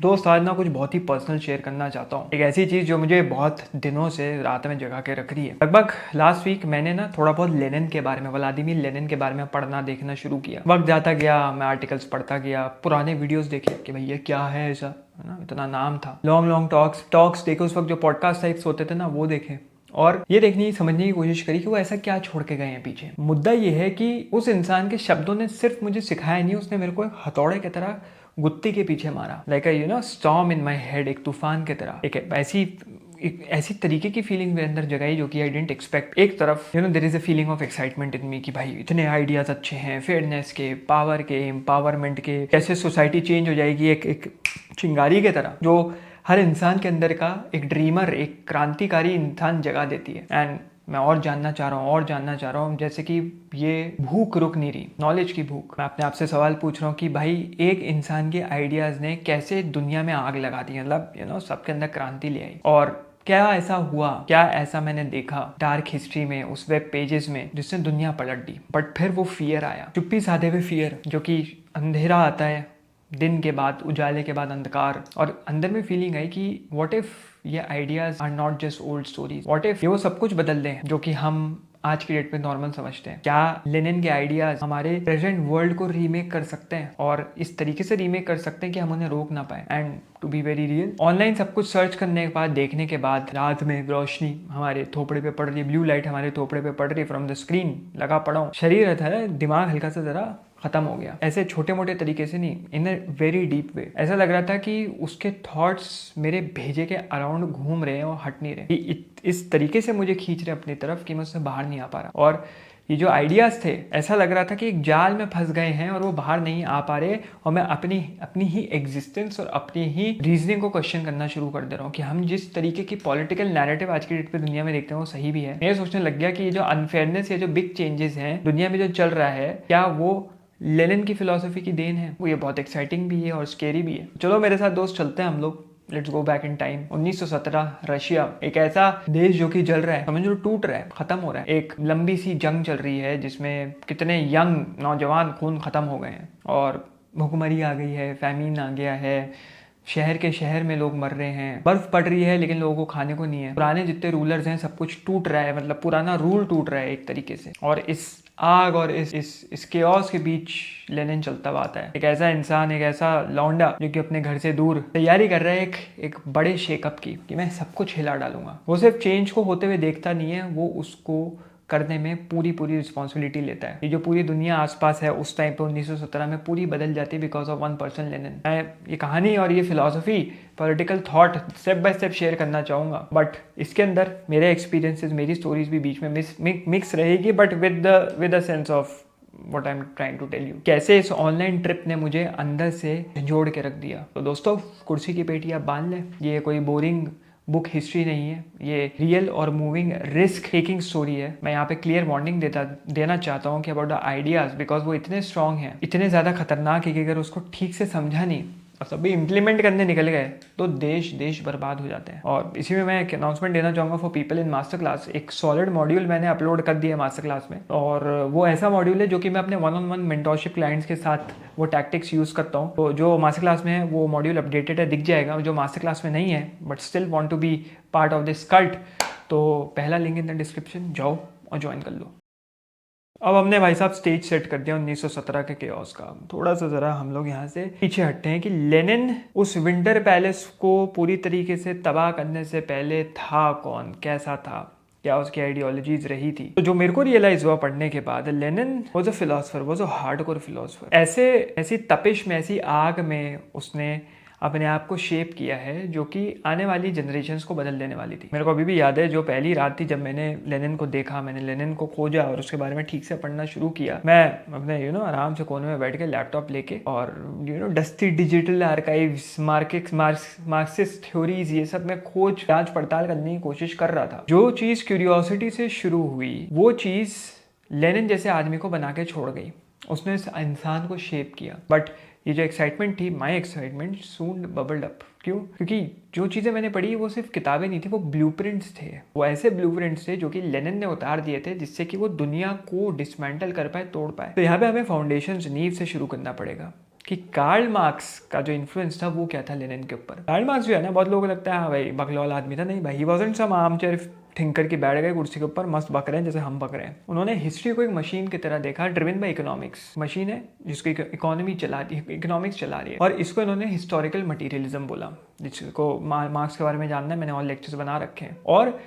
दोस्त आज ना कुछ बहुत ही पर्सनल शेयर करना चाहता हूँ। एक ऐसी चीज़ जो मुझे बहुत दिनों से रात में जगा के रख रही है। लगभग लास्ट वीक मैंने ना थोड़ा बहुत लेनिन के बारे में, व्लादिमीर लेनिन के बारे में पढ़ना देखना शुरू किया। वक्त जाता गया, मैं आर्टिकल्स पढ़ता गया, पुराने वीडियोस देखे कि भाई ये क्या है ऐसा, है ना, इतना नाम था। लॉन्ग लॉन्ग टॉक्स देखे, उस वक्त जो पॉडकास्ट टाइप्स होते थे ना वो देखे, और ये देखने समझने की कोशिश करी कि वो ऐसा क्या छोड़ के गए हैं पीछे। मुद्दा ये है कि उस इंसान के शब्दों ने सिर्फ मुझे सिखाया नहीं, उसने मेरे को एक हथौड़े की तरह गुत्ती के पीछे मारा। Like storm in my head, एक तूफान की तरह। एक ऐसी तरीके की फीलिंग मेरे अंदर जगाई जो कि आई डेंट एक्सपेक्ट। एक तरफ there is a feeling of excitement in me कि भाई इतने आइडियाज अच्छे हैं, फेयरनेस के, पावर के, एम्पावरमेंट के, कैसे सोसाइटी चेंज हो जाएगी, एक चिंगारी की तरह जो हर इंसान के अंदर का एक ड्रीमर, एक क्रांतिकारी इंसान जगा देती है। एंड मैं और जानना चाह रहा हूँ, जैसे कि ये भूख रुक नहीं रही, नॉलेज की भूख। मैं अपने आप से सवाल पूछ रहा हूँ कि भाई एक इंसान के आइडियाज ने कैसे दुनिया में आग लगा दी, मतलब सबके अंदर क्रांति ले आई। और क्या ऐसा हुआ, क्या ऐसा मैंने देखा डार्क हिस्ट्री में, उस वेब पेजेस में, जिसने दुनिया पलट दी। बट फिर वो फियर आया, चुप्पी साधे हुए फियर, जो कि अंधेरा आता है, दिन के बाद उजाले के बाद अंधकार, और अंदर में फीलिंग आई कि व्हाट इफ ये ideas are not just old stories, what if ये वो सब कुछ बदल दें जो कि हम आज की डेट में नॉर्मल समझते हैं। क्या लेनिन के आइडियाज हमारे प्रेजेंट वर्ल्ड को रीमेक कर सकते हैं, और इस तरीके से रीमेक कर सकते हैं कि हम उन्हें रोक ना पाए। And to be very real, online सब कुछ सर्च करने के बाद, देखने के बाद, रात में रोशनी हमारे थोपड़े पे पड़ रही है, ब्लू लाइट हमारे थोपड़े पे पड़ रही है फ्रॉम द स्क्रीन, लगा पड़ा हूँ, शरीर है, दिमाग हल्का सा जरा खत्म हो गया। ऐसे छोटे मोटे तरीके से नहीं, इन अ वेरी डीप वे। ऐसा लग रहा था कि उसके थॉट्स मेरे भेजे के अराउंड घूम रहे हैं और हट नहीं रहे। इस तरीके से मुझे खींच रहे अपनी तरफ कि मैं उससे बाहर नहीं आ पा रहा। और ये जो आइडियाज थे, ऐसा लग रहा था कि एक जाल में फंस गए हैं और वो बाहर नहीं आ पा रहे, और मैं अपनी ही एग्जिस्टेंस और अपनी ही रीजनिंग को क्वेश्चन करना शुरू कर दे रहा हूँ कि हम जिस तरीके की पॉलिटिकल नैरेटिव आज की डेट पे दुनिया में देखते हैं वो सही भी है। मैं सोचने लग गया कि ये जो अनफेयरनेस, ये जो बिग चेंजेस हैं दुनिया में जो चल रहा है, क्या वो लेनिन की फिलॉसफी की देन है। वो ये बहुत एक्साइटिंग भी है और स्केरी भी है। चलो मेरे साथ दोस्त, चलते हैं हम लोग, let's go back in time. 1917 Russia, एक ऐसा देश जो कि जल रहा है, समझ लो टूट रहा है, खत्म हो रहा है। एक लंबी सी जंग चल रही है जिसमें कितने यंग नौजवान खून खत्म हो गए हैं, और भुखमरी आ गई है, फैमिन आ गया है, शहर के शहर में लोग मर रहे हैं, बर्फ पड़ रही है लेकिन लोगों को खाने को नहीं है। पुराने जितने रूलर्स हैं सब कुछ टूट रहा है, मतलब पुराना रूल टूट रहा है एक तरीके से। और इस आग और इस केओस के बीच लेनिन चलता हुआ आता है। एक ऐसा इंसान, एक ऐसा लौंडा जो कि अपने घर से दूर तैयारी कर रहा है एक बड़े शेकअप की, कि मैं सब कुछ हिला डालूंगा। वो सिर्फ चेंज को होते हुए देखता नहीं है, वो उसको करने में पूरी रिस्पॉन्सिबिलिटी लेता है। ये जो पूरी दुनिया आसपास है उस टाइम पे 1917 में पूरी बदल जाती है because of one person, Lenin. मैं ये कहानी और ये philosophy, political thought step by step share करना चाहूँगा, बट इसके अंदर मेरे एक्सपीरियंसेस, मेरी स्टोरीज भी बीच में मिक्स रहेगी, but with a sense of what I am trying to tell you. कैसे इस ऑनलाइन ट्रिप ने मुझे अंदर से जोड़ के रख दिया। तो दोस्तों, कुर्सी की पेटी आप बांध लें, ये कोई बोरिंग बुक हिस्ट्री नहीं है, ये रियल और मूविंग रिस्क टेकिंग स्टोरी है। मैं यहाँ पे क्लियर वार्निंग देना चाहता हूँ कि अबाउट द आइडियाज, बिकॉज वो इतने स्ट्रांग हैं, इतने ज़्यादा खतरनाक है कि अगर उसको ठीक से समझा नहीं और सभी इम्प्लीमेंट करने निकल गए तो देश बर्बाद हो जाते हैं। और इसी में मैं एक अनाउंसमेंट देना चाहूँगा for people in master class. एक सॉलिड मॉड्यूल मैंने अपलोड कर दिया मास्टर क्लास में, और वो ऐसा मॉड्यूल है जो कि मैं अपने 1-on-1 मेंटोरशिप क्लाइंट्स के साथ वो टैक्टिक्स यूज़ करता हूँ। तो जो मास्टर क्लास में है वो मॉड्यूल अपडेटेड है, दिख जाएगा। जो मास्टर क्लास में नहीं है but still want to be part of this cult, तो पहला लिंक इन द डिस्क्रिप्शन, जाओ और ज्वाइन कर लो। अब हमने भाई साहब स्टेज सेट कर दिया 1917 के केओस का। थोड़ा सा ज़रा हम लोग यहाँ से पीछे हटते हैं कि लेनिन उस विंटर पैलेस को पूरी तरीके से तबाह करने से पहले था कौन, कैसा था, क्या उसकी आइडियोलॉजीज रही थी। तो जो मेरे को रियलाइज हुआ पढ़ने के बाद, Lenin was a philosopher, was a hardcore philosopher. ऐसी तपिश में, ऐसी आग में उसने अपने आप को शेप किया है जो कि आने वाली जनरेशन्स को बदल देने वाली थी। मेरे को अभी भी याद है जो पहली रात थी जब मैंने लेनिन को देखा, मैंने लेनिन को खोजा और उसके बारे में ठीक से पढ़ना शुरू किया। मैं अपने आराम से कोने में बैठ के लैपटॉप लेके और dusty digital archives, Marxist theories, ये सब मैं खोज जांच पड़ताल करने की कोशिश कर रहा था। जो चीज़ क्यूरियोसिटी से शुरू हुई वो चीज़ लेनिन जैसे आदमी को बना के छोड़ गई। उसने इस इंसान को शेप किया। बट ये जो एक्साइटमेंट थी, माई एक्साइटमेंट सून बबल्ड अप। क्यों? क्योंकि जो चीज़ें मैंने पढ़ी वो सिर्फ किताबें नहीं थी, वो ब्लूप्रिंट्स थे। वो ऐसे ब्लूप्रिंट्स थे जो कि लेनिन ने उतार दिए थे जिससे कि वो दुनिया को डिसमेंटल कर पाए, तोड़ पाए। तो यहाँ पे हमें फाउंडेशंस, नींव से शुरू करना पड़ेगा कि कार्ल मार्क्स का जो इन्फ्लुएंस था वो क्या था लेनिन के ऊपर। कार्ल मार्क्स जो है ना, बहुत लोगों को लगता है हाँ भाई बकलौल आदमी था, नहीं भाई, he wasn't some armchair thinker की बैठ गए कुर्सी के ऊपर मस्त बक रहे हैं जैसे हम बक रहे हैं। उन्होंने हिस्ट्री को एक मशीन की तरह देखा, ड्रिवन बाय इकोनॉमिक्स। मशीन है जिसकी इकोनॉमी चला रही है, इकोनॉमिक्स चला रही है, और इसको इन्होंने हिस्टोरिकल मटीरियलिज्म बोला, जिसको मार्क्स के बारे में जानना है, मैंने और लेक्चर्स बना रखे हैं। और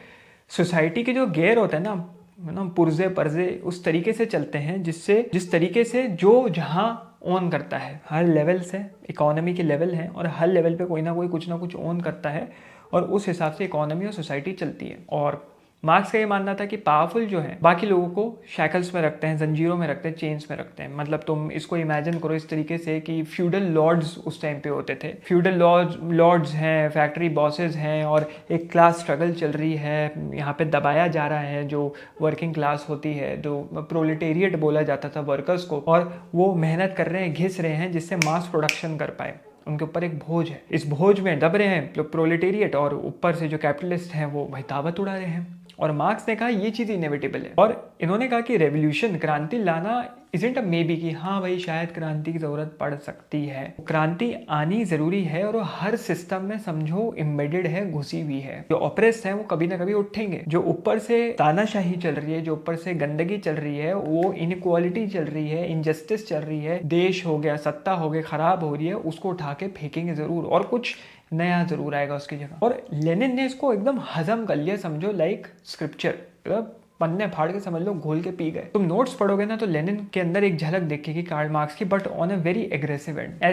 सोसाइटी के जो गेयर होते हैं ना, पुर्जे पर्जे उस तरीके से चलते हैं जिस तरीके से जो जहाँ ओन करता है, हर लेवल से इकोनॉमी के लेवल हैं और हर लेवल पे कोई ना कोई कुछ ना कुछ ओन करता है और उस हिसाब से इकोनॉमी और सोसाइटी चलती है। और मार्क्स का ये मानना था कि पावरफुल जो है बाकी लोगों को शैकल्स में रखते हैं, जंजीरों में रखते हैं, चेन्स में रखते हैं। मतलब तुम इसको इमेजिन करो इस तरीके से कि फ्यूडल लॉर्ड्स उस टाइम पे होते थे। फ्यूडल लॉर्ड्स हैं, फैक्ट्री बॉसेस हैं और एक क्लास स्ट्रगल चल रही है, यहाँ पे दबाया जा रहा है जो वर्किंग क्लास होती है, जो प्रोलेटेरिएट बोला जाता था वर्कर्स को, और वो मेहनत कर रहे हैं, घिस रहे हैं जिससे मास प्रोडक्शन कर पाए। उनके ऊपर एक भोज है, इस भोज में दब रहे हैं जो प्रोलेटेरिएट, और ऊपर से जो कैपिटलिस्ट हैं वो भाई दावत उड़ा रहे हैं। और मार्क्स ने कहा ये चीज़ इनएविटेबल है, और इन्होंने कहा कि रेवोल्यूशन, क्रांति लाना इज़न्ट अ मे बी, कि हाँ भाई शायद क्रांति की ज़रूरत पड़ सकती है, क्रांति आनी ज़रूरी है, और वो हर सिस्टम में समझो एम्बेडेड है, घुसी हुई है। जो ऑपरेस है वो कभी ना कभी उठेंगे, जो ऊपर से तानाशाही चल रही है, जो ऊपर से गंदगी चल रही है, वो इनइक्वालिटी चल रही है, इनजस्टिस चल रही है, देश हो गया, सत्ता हो गया, खराब हो रही है, उसको उठा के फेंकेंगे ज़रूर और कुछ नया जरूर आएगा उसकी जगह। और लेनिन ने इसको एकदम हजम कर लिया, समझो लाइक स्क्रिप्चर, मतलब पन्ने फाड़ के समझ लो घोल के पी गए। तुम नोट्स पढ़ोगे ना तो लेनिन के अंदर एक झलक दिखेगी कार्ल मार्क्स की, but on a very aggressive and.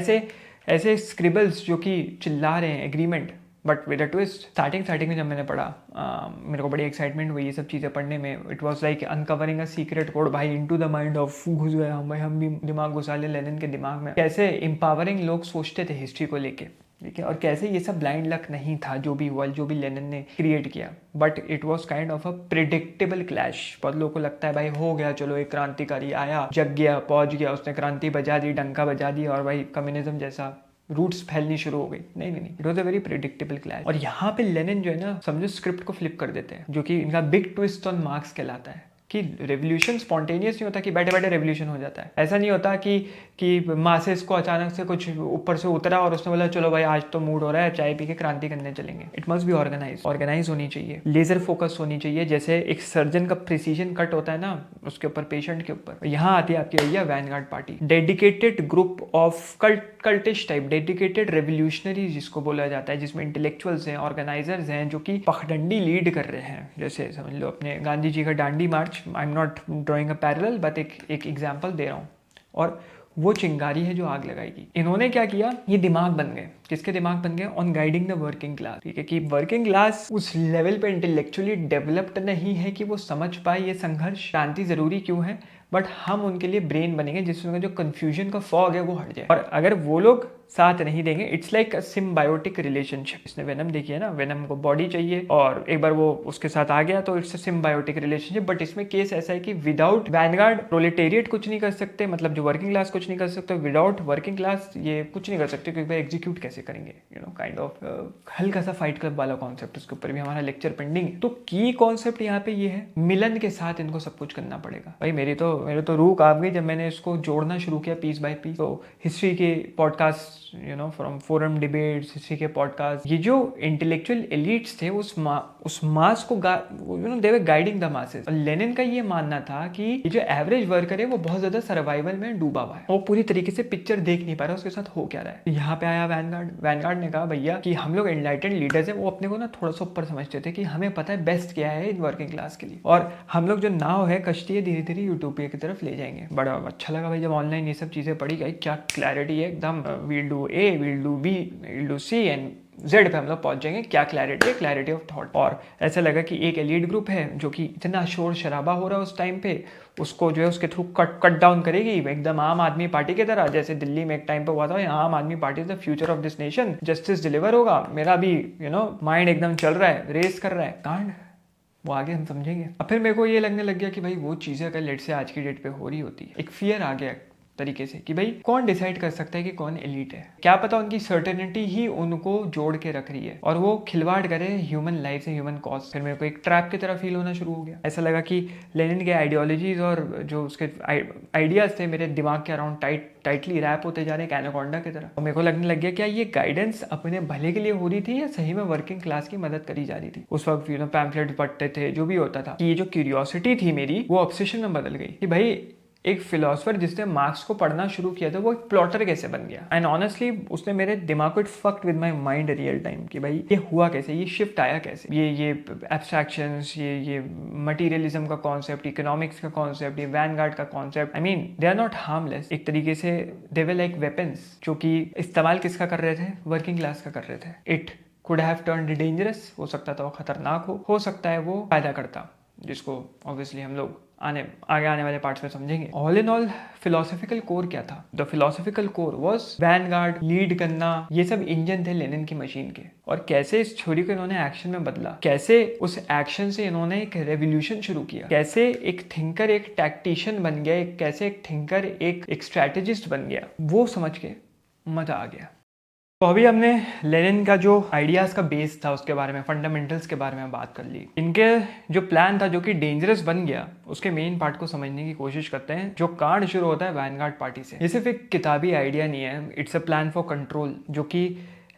ऐसे स्क्रिबल्स जो कि चिल्ला रहे हैं agreement, but with a twist. Starting में जब मैंने पढ़ा मेरे को बड़ी एक्साइटमेंट हुई ये सब चीज़ें पढ़ने में। It was like uncovering a secret code भाई, इनटू द माइंड ऑफ, घुस गए हम भाई, हम भी दिमाग घुसा ले लेनिन के दिमाग में। कैसे एम्पावरिंग लोग सोचते थे हिस्ट्री को लेके, ठीक है, और कैसे ये सब ब्लाइंड लक नहीं था जो भी हुआ, जो भी लेनिन ने क्रिएट किया, but it was kind of a predictable clash. बहुत लोगों को लगता है भाई हो गया, चलो एक क्रांतिकारी आया, जग गया, पहुंच गया, उसने क्रांति बजा दी, डंका बजा दी, और भाई कम्युनिज्म जैसा रूट्स फैलनी शुरू हो गई। नहीं, it was a very predictable clash. और यहाँ पे लेनिन जो है ना, समझो स्क्रिप्ट को फ्लिप कर देते हैं, जो कि इनका बिग ट्विस्ट ऑन मार्क्स कहलाता है। कि रेवोल्यूशन स्पॉन्टेनियस नहीं होता कि बैठे बैठे रेवोल्यूशन हो जाता है। ऐसा नहीं होता कि मासेस को अचानक से कुछ ऊपर से उतरा और उसने बोला चलो भाई आज तो मूड हो रहा है, चाय पी के क्रांति करने चलेंगे। इट मस्ट बी ऑर्गेनाइज होनी चाहिए, लेजर फोकस होनी चाहिए। जैसे एक सर्जन का प्रिसीजन कट होता है ना उसके ऊपर, पेशेंट के ऊपर। यहाँ आती है आपकी भैया Vanguard party, dedicated group of cultish type, dedicated revolutionary जिसको बोला जाता है, जिसमें इंटेलेक्चुअल्स हैं, ऑर्गेनाइजर्स हैं, जो कि पखडंडी लीड कर रहे हैं। जैसे समझ लो अपने गांधी जी का Dandi march, I am not drawing a parallel but एक एग्जाम्पल दे रहा हूँ। और वो चिंगारी है जो आग लगाएगी। इन्होंने क्या किया, ये दिमाग बन गए। किसके दिमाग बन गए? On guiding the working class. ठीक है, कि वर्किंग क्लास उस लेवल पे इंटेलेक्चुअली डेवलप्ड नहीं है कि वो समझ पाए ये संघर्ष, शांति जरूरी क्यों है, बट हम उनके लिए ब्रेन बनेंगे जिसमें जो कंफ्यूजन का फॉग है वो हट जाए। और अगर वो लोग साथ नहीं देंगे, it's like a symbiotic relationship. इसने वेनम देखी है ना, वेनम को बॉडी चाहिए और एक बार वो उसके साथ आ गया तो it's a symbiotic relationship. But इसमें केस ऐसा है कि विदाउट वैनगार्ड प्रोलेटेरिएट कुछ नहीं कर सकते, मतलब जो वर्किंग क्लास कुछ नहीं कर सकते, विदाउट वर्किंग क्लास ये कुछ नहीं कर सकते, क्योंकि भाई एग्जीक्यूट कैसे करेंगे, यू नो काइंड ऑफ हल्का सा फाइट क्लब वाला कॉन्सेप्ट, उसके ऊपर भी हमारा लेक्चर पेंडिंग है। तो की कॉन्सेप्ट यहाँ पे ये है, मिलन के साथ इनको सब कुछ करना पड़ेगा। भाई मेरे तो रूह कांप गई जब मैंने इसको जोड़ना शुरू किया पीस बाय पीस। तो हिस्ट्री के podcast, you know, from forum debates, history के पॉडकास्ट, ये जो इंटेलेक्चुअल एलिट्स थे उस मास को you know they were guiding the masses. और लेनिन का ये मानना था कि ये जो एवरेज वर्कर है वो बहुत ज्यादा सर्वाइवल में डूबा हुआ है, वो पूरी तरीके से पिक्चर देख नहीं पा रहा उसके साथ हो क्या रहा है। यहाँ पे आया वैनगार्ड ने कहा भैया कि हम लोग एनलाइटेंड लीडर्स हैं, वो अपने को ना थोड़ा सा ऊपर समझते थे कि हमें पता है बेस्ट क्या है इन वर्किंग क्लास के लिए, और हम लोग जो नाव है, कश्ती है, धीरे धीरे यूटोपिया की तरफ ले जाएंगे। बड़ा अच्छा लगा भाई जब ऑनलाइन ये सब चीजें पढ़ी गई, क्या क्लैरिटी है एकदम। We'll do A, we'll do B, we'll do C and Z पे हम लोग पहुंच जाएंगे। क्या क्लैरिटी है, क्लैरिटी ऑफ थॉट। और ऐसा लगा कि एक एलीट ग्रुप है जो कि इतना शोर शराबा हो रहा है उस टाइम पे, उसको जो है उसके थ्रू कट डाउन करेगी एकदम आम आदमी पार्टी की तरह, जैसे दिल्ली में एक टाइम पे हुआ था। आम आदमी party is the future of this nation, justice deliver होगा। मेरा भी यू नो माइंड एकदम चल रहा है, रेस कर रहा है, कांड वो आगे हम समझेंगे। अब फिर मेरे को ये लगने लग गया कि भाई वो चीज़ें अगर लेट से आज की डेट पे हो रही होती, एक फियर आ गया तरीके से कि भाई कौन डिसाइड कर सकता है कि कौन एलीट है। क्या पता उनकी सर्टेनिटी ही उनको जोड़ के रख रही है और वो खिलवाड़ करे ह्यूमन लाइफ से, ह्यूमन कॉज। फिर मेरे को एक ट्रैप की तरह फील होना शुरू हो गया। ऐसा लगा कि लेनिन के आइडियोलॉजीज और जो उसके आइडियाज थे मेरे दिमाग के अराउंड टाइटली रैप होते जा रहे हैं एनाकोंडा की तरह। और मेरे को लगने लग गया क्या ये गाइडेंस अपने भले के लिए हो रही थी या सही में वर्किंग क्लास की मदद करी जा रही थी। उस वक्त पैम्फलेट पढ़ते थे, जो भी होता था। कि ये जो क्यूरियोसिटी थी मेरी वो ऑब्सेशन में बदल गई कि भाई एक फिलोसफर जिसने मार्क्स को पढ़ना शुरू किया था वो एक प्लॉटर कैसे बन गया। एंड ऑनेस्टली उसने मेरे दिमाग को it fucked with my mind real time कि भाई ये हुआ कैसे, ये शिफ्ट आया कैसे, ये एब्स्ट्रैक्शंस, ये मटीरियलिज्म का कॉन्सेप्ट, इकोनॉमिक्स का कॉन्सेप्ट, ये वैनगार्ड का concept. I mean they are not harmless. एक तरीके से दे वर लाइक वेपन्स, जो कि इस्तेमाल किसका कर रहे थे, वर्किंग क्लास का कर रहे थे। It could have turned dangerous, हो सकता था वो खतरनाक हो सकता है वो फायदा करता, जिसको ऑब्वियसली हम लोग आगे आने वाले पार्ट्स में समझेंगे। All in all philosophical core क्या था? The philosophical core was Vanguard, lead करना, ये सब इंजन थे लेनिन की मशीन के। और कैसे इस थ्योरी को इन्होंने एक्शन में बदला, कैसे उस एक्शन से इन्होंने एक रेवोल्यूशन शुरू किया, कैसे एक थिंकर एक टैक्टिशियन बन गया, कैसे एक थिंकर एक स्ट्रैटेजिस्ट बन गया, वो समझ के मजा आ गया। तो अभी हमने लेनिन का जो आइडियाज़ का बेस था उसके बारे में, फंडामेंटल्स के बारे में बात कर ली। इनके जो प्लान था जो कि डेंजरस बन गया, उसके मेन पार्ट को समझने की कोशिश करते हैं। जो कांड शुरू होता है वैनगार्ड पार्टी से। ये सिर्फ एक किताबी आइडिया नहीं है, it's a plan for control, जो कि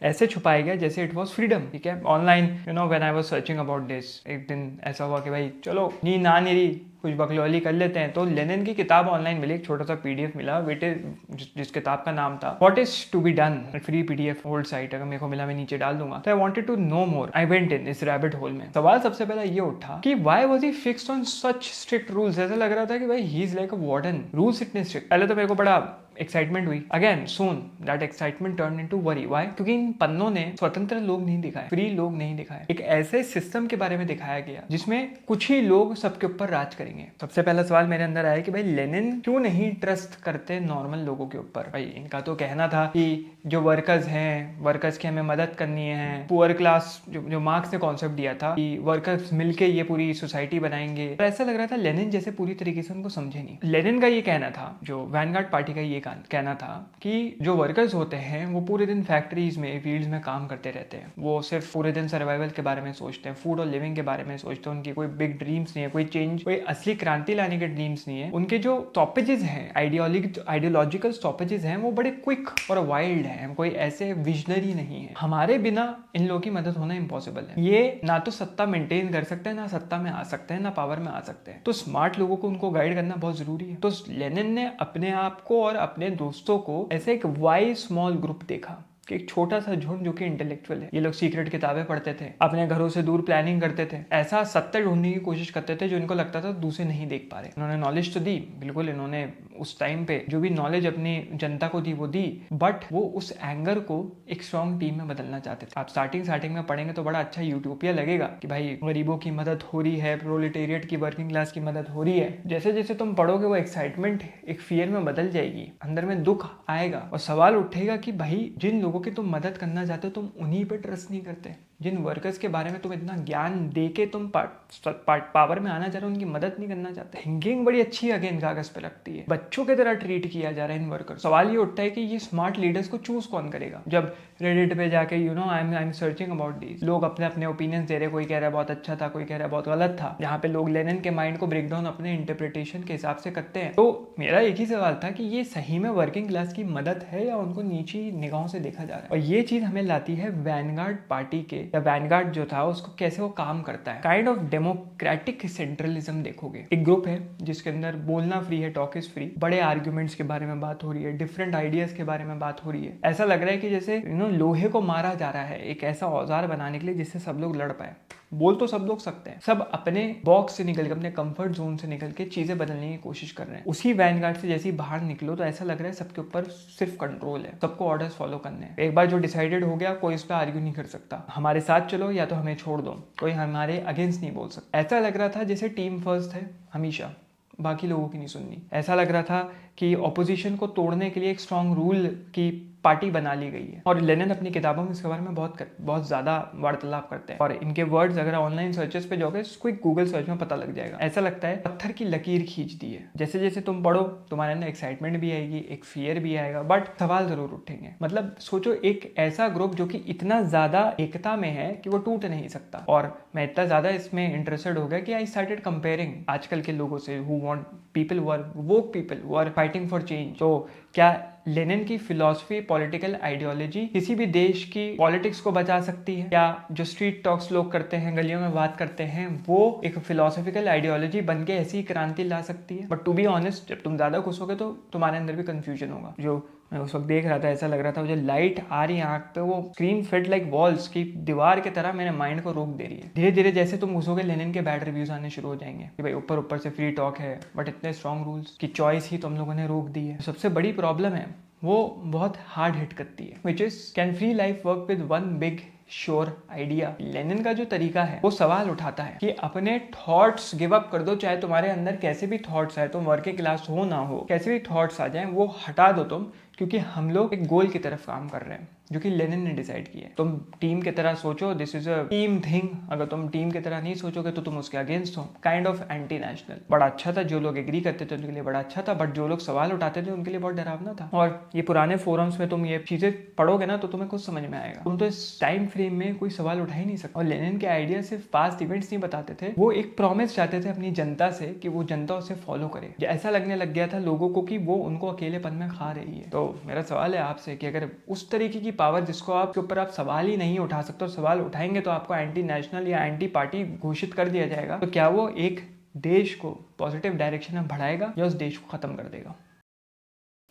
ऐसे छुपाया गया जैसे इट वॉज फ्रीडम। ठीक है, online when I was searching about this, एक दिन ऐसा हुआ कि भाई चलो नींद आ नहीं रही, कुछ बकलौली कर लेते हैं, तो लेनिन की किताब ऑनलाइन मिली, एक छोटा सा पीडीएफ मिला, जिस किताब का नाम था what is to be done, free PDF, old site, अगर मेरे को मिला मैं नीचे डाल दूंगा। तो I wanted to know more, I went in इस रैबिट होल में। सवाल सबसे पहला ये उठा कि why was he fixed on such strict rules. ऐसा लग रहा था कि भाई he is like a warden, rules इतने स्ट्रिक्ट। पहले तो मेरे को बड़ा एक्साइटमेंट हुई, again soon that excitement turn into worry. Why? क्योंकि इन पन्नों ने स्वतंत्र लोग नहीं दिखाए, फ्री लोग नहीं दिखाए, एक ऐसे सिस्टम के बारे में दिखाया गया जिसमें कुछ ही लोग सबके ऊपर राज करेंगे। सबसे पहला सवाल मेरे अंदर आया कि भाई लेनिन क्यों नहीं ट्रस्ट करते नॉर्मल लोगों के ऊपर। भाई इनका तो कहना था कि जो वर्कर्स हैं, वर्कर्स की हमें मदद करनी है, पुअर क्लास, जो मार्क्स ने कॉन्सेप्ट दिया था कि वर्कर्स मिलके ये पूरी सोसाइटी बनाएंगे। तो ऐसा लग रहा था लेनिन जैसे पूरी तरीके से उनको समझे नहीं। लेनिन का ये कहना था, जो वैनगार्ड पार्टी का ये कहना था कि जो वर्कर्स होते हैं वो पूरे दिन फैक्ट्रीज में, फील्ड्स में काम करते रहते हैं, वो सिर्फ पूरे दिन सर्वाइवल के बारे में सोचते हैं, फूड और लिविंग के बारे में सोचते हैं, उनकी कोई बिग ड्रीम्स नहीं है, कोई चेंज, कोई असली क्रांति लाने के ड्रीम्स नहीं है। उनके जो स्टॉपेजेस हैं, आइडियोलॉजिकल स्टॉपेजेस हैं, वो बड़े क्विक और वाइल्ड हैं, कोई ऐसे विजनरी नहीं है। हमारे बिना इन लोगों की मदद होना इम्पॉसिबल है। ये ना तो सत्ता मेंटेन कर सकते हैं, ना सत्ता में आ सकते हैं, ना पावर में आ सकते हैं। तो स्मार्ट लोगों को उनको गाइड करना बहुत जरूरी है। तो लेनिन ने अपने आप को और अपने दोस्तों को ऐसे एक वाई स्मॉल ग्रुप देखा कि एक छोटा सा झुंड जो कि इंटेलेक्चुअल है। ये लोग सीक्रेट किताबें पढ़ते थे, अपने घरों से दूर प्लानिंग करते थे, ऐसा सत्य ढूंढने की कोशिश करते थे जो इनको लगता था दूसरे नहीं देख पा रहे। इन्होंने नॉलेज तो दी, बिल्कुल, इन्होंने उस टाइम पे जो भी नॉलेज अपनी जनता को दी वो दी, बट वो उस एंगर को एक स्ट्रॉन्ग टीम में बदलना चाहते थे। आप स्टार्टिंग में पढ़ेंगे तो बड़ा अच्छा यूटोपिया लगेगा कि भाई गरीबों की मदद हो रही है, प्रोलेटेरिएट की, वर्किंग क्लास की मदद हो रही है। जैसे जैसे तुम पढ़ोगे वो एक्साइटमेंट एक फियर में बदल जाएगी, अंदर में दुख आएगा और सवाल उठेगा कि भाई जिन लोगों की तुम मदद करना चाहते हो तुम उन्हीं पे ट्रस्ट नहीं करते। जिन वर्कर्स के बारे में तुम इतना ज्ञान देके तुम पावर में आना चाह रहे हो, उनकी मदद नहीं करना चाहते। थिंकिंग बड़ी अच्छी अगेन कागज पे लगती है, बच्चों की तरह ट्रीट किया जा रहा है इन वर्कर। सवाल ये उठता है कि ये स्मार्ट लीडर्स को चूज कौन करेगा। जब रेडिट पे जाके I am searching about this, लोग अपने अपने ओपिनियंस दे रहे, कोई कह रहा है बहुत अच्छा था, कोई कह रहा है बहुत गलत था, जहाँ पे लोग लेनिन के माइंड को ब्रेक डाउन अपने इंटरप्रिटेशन के हिसाब से करते हैं। तो मेरा एक ही सवाल था कि ये सही में वर्किंग क्लास की मदद है या उनको नीची निगाहों से देखा जा रहा है। और ये चीज हमें लाती है वैनगार्ड पार्टी के, या वैनगार्ड जो था उसको कैसे वो काम करता है। काइंड ऑफ डेमोक्रेटिक सेंट्रलिज्म देखोगे। एक ग्रुप है जिसके अंदर बोलना फ्री है, टॉक इज फ्री, बड़े आर्ग्यूमेंट्स के बारे में बात हो रही है, डिफरेंट आइडियाज के बारे में बात हो रही है। ऐसा लग रहा है कि जैसे लोहे को मारा जा रहा है एक ऐसा औजार बनाने के लिए जिससे सब लोग लड़ पाए। बोल तो सब लोग सकते हैं, सब अपने बॉक्स से निकल के, अपने कंफर्ट जोन से निकल के चीजें बदलने की कोशिश कर रहे हैं। उसी वैनगार्ड से जैसे ही बाहर निकलो तो ऐसा लग रहा है सबके ऊपर सिर्फ कंट्रोल है, सबको ऑर्डर्स फॉलो करने हैं। एक बार जो डिसाइडेड हो गया कोई इस पर आर्ग्यू नहीं कर सकता, हमारे साथ चलो या तो हमें छोड़ दो, कोई हमारे अगेंस्ट नहीं बोल सकता। ऐसा लग रहा था जैसे टीम फर्स्ट है हमेशा, बाकी लोगों की नहीं सुननी। ऐसा लग रहा था कि ऑपोजिशन को तोड़ने के लिए एक स्ट्रॉन्ग रूल की पार्टी बना ली गई है। और लेनिन अपनी किताबों में इसके बारे में बहुत ज्यादा वार्तालाप करते हैं और इनके वर्ड्स अगर ऑनलाइन सर्चेस पे जाओगे कोई गूगल सर्च में पता लग जाएगा। ऐसा लगता है पत्थर की लकीर खींच दी है। जैसे जैसे तुम पढ़ो तुम्हारे अंदर एक्साइटमेंट भी आएगी, एक फियर भी आएगा, बट सवाल जरूर उठेंगे। मतलब सोचो एक ऐसा ग्रुप जो कि इतना ज्यादा एकता में है कि वो टूट नहीं सकता। और मैं इतना ज्यादा इसमें इंटरेस्टेड हो गया कि आई स्टार्टेड कंपेयरिंग आजकल के लोगों से who want people who are woke people who are fighting for change. तो क्या लेनिन की फिलॉसफी, पॉलिटिकल आइडियोलॉजी किसी भी देश की पॉलिटिक्स को बचा सकती है? क्या जो स्ट्रीट टॉक्स लोग करते हैं, गलियों में बात करते हैं, वो एक फिलोसॉफिकल आइडियोलॉजी बन के ऐसी क्रांति ला सकती है? बट टू बी ऑनेस्ट, जब तुम ज्यादा खुश होगे तो तुम्हारे अंदर भी कंफ्यूजन होगा। जो मैं उस वक्त देख रहा था, ऐसा लग रहा था मुझे लाइट आ रही है आंख पे, वो स्क्रीन फिट लाइक वॉल्स की दीवार की तरह मेरे माइंड को रोक दे रही है। धीरे धीरे जैसे तुम घुसोगे लेनिन के बैड रिव्यूज आने शुरू हो जाएंगे कि भाई ऊपर ऊपर से फ्री टॉक है बट इतने स्ट्रॉन्ग रूल्स की चॉइस ही तुम लोगों ने रोक दी है। सबसे बड़ी प्रॉब्लम है वो बहुत हार्ड हिट करती है, which is can free life work with one big sure idea. Lenin का जो तरीका है वो सवाल उठाता है कि अपने थॉट्स गिव अप कर दो, चाहे तुम्हारे अंदर कैसे भी थॉट्स आए, तुम वर्किंग क्लास हो ना हो, कैसे भी थॉट्स आ जाएं वो हटा दो तुम, क्योंकि हम लोग एक गोल की तरफ काम कर रहे हैं जो कि लेनिन ने डिसाइड किया है। तुम टीम की तरह सोचो, this is a team thing. अगर तुम टीम की तरह नहीं सोचोगे तो तुम उसके अगेंस्ट हो, काइंड ऑफ एंटी नेशनल। बड़ा अच्छा था, जो लोग एग्री करते थे उनके लिए बड़ा अच्छा था, बट जो लोग सवाल उठाते थे उनके लिए बहुत डरावना था। और ये पुराने फोरम्स में तुम ये चीजें पढ़ोगे ना तो तुम्हें कुछ समझ में आएगा। तुम तो इस टाइम फ्रेम में कोई सवाल उठा ही नहीं सकते। और लेनिन के आइडिया सिर्फ पास्ट इवेंट्स नहीं बताते थे, वो एक प्रॉमिस चाहते थे अपनी जनता से कि वो जनता उसे फॉलो करे। ऐसा लगने लग गया था लोगों को कि वो उनको अकेलेपन में खा रही है। तो मेरा सवाल है आपसे कि अगर उस तरीके की पावर जिसको आप ऊपर आप सवाल ही नहीं उठा सकते, और सवाल उठाएंगे तो आपको एंटी नेशनल या एंटी पार्टी घोषित कर दिया जाएगा, तो क्या वो एक देश को पॉजिटिव डायरेक्शन में बढ़ाएगा या उस देश को खत्म कर देगा?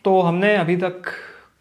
तो हमने अभी तक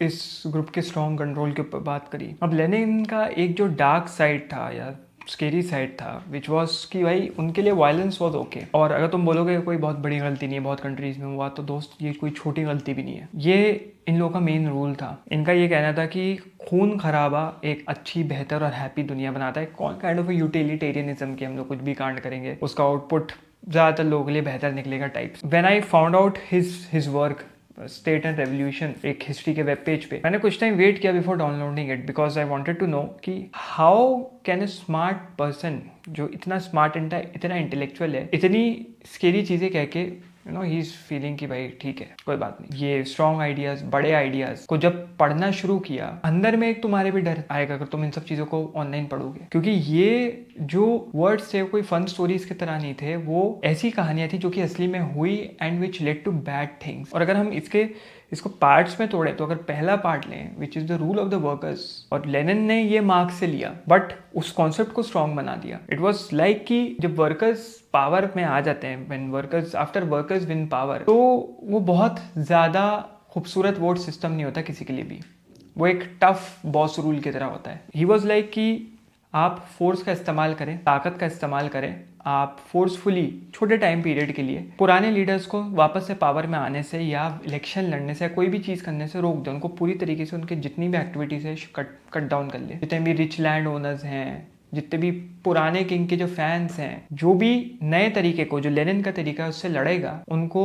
इस ग्रुप के स्ट्रॉन्ग कंट्रोल के ऊपर बात करी। अब लेनिन का एक जो डार्क साइड था या स्केरी साइड था विच वॉज कि भाई उनके लिए वायलेंस वॉज ओके। और अगर तुम बोलोगे कोई बहुत बड़ी गलती नहीं है, बहुत कंट्रीज में हुआ, तो दोस्त ये कोई छोटी गलती भी नहीं है। ये इन लोगों का मेन रूल था। इनका ये कहना था कि खून खराबा एक अच्छी, बेहतर और हैप्पी दुनिया बनाता है। कौन काइंड ऑफ यूटिलिटेरियनिज्म की हम लोग कुछ भी कांड करेंगे उसका आउटपुट ज्यादातर लोगों के लिए बेहतर निकलेगा types. When I found out his work State and Revolution एक हिस्ट्री के वेब पेज पे, मैंने कुछ टाइम वेट किया before downloading it, because I wanted to know कि how can a smart person जो इतना स्मार्ट इतना इंटेलेक्चुअल है, इतनी स्केरी चीजें कह के you know he is feeling कि भाई ठीक है कोई बात नहीं। ये स्ट्रॉन्ग आइडियाज, बड़े आइडियाज को जब पढ़ना शुरू किया, अंदर में एक तुम्हारे भी डर आएगा अगर तुम इन सब चीजों को ऑनलाइन पढ़ोगे, क्योंकि ये जो वर्ड्स थे कोई फन स्टोरीज की तरह नहीं थे, वो ऐसी कहानियां थी जो कि असली में हुई and which led to bad things. और अगर हम इसको पार्ट्स में तोड़े तो अगर पहला पार्ट लें which is the rule of the workers, और लेनिन ने ये मार्क्स से लिया बट उस कॉन्सेप्ट को स्ट्रॉन्ग बना दिया। इट वॉज लाइक कि जब वर्कर्स पावर में आ जाते हैं, when workers after workers win power, तो वो बहुत ज्यादा खूबसूरत वोट सिस्टम नहीं होता किसी के लिए भी, वो एक टफ बॉस रूल की तरह होता है। ही वॉज लाइक कि आप फोर्स का इस्तेमाल करें, ताकत का इस्तेमाल करें, आप फोर्सफुली छोटे टाइम पीरियड के लिए पुराने लीडर्स को वापस से पावर में आने से या इलेक्शन लड़ने से, कोई भी चीज़ करने से रोक दें, उनको पूरी तरीके से उनके जितनी भी एक्टिविटीज है कट डाउन कर ले। जितने भी रिच लैंड ओनर्स हैं, जितने भी पुराने किंग के जो फैंस हैं, जो भी नए तरीके को, जो लेनिन का तरीका है उससे लड़ेगा, उनको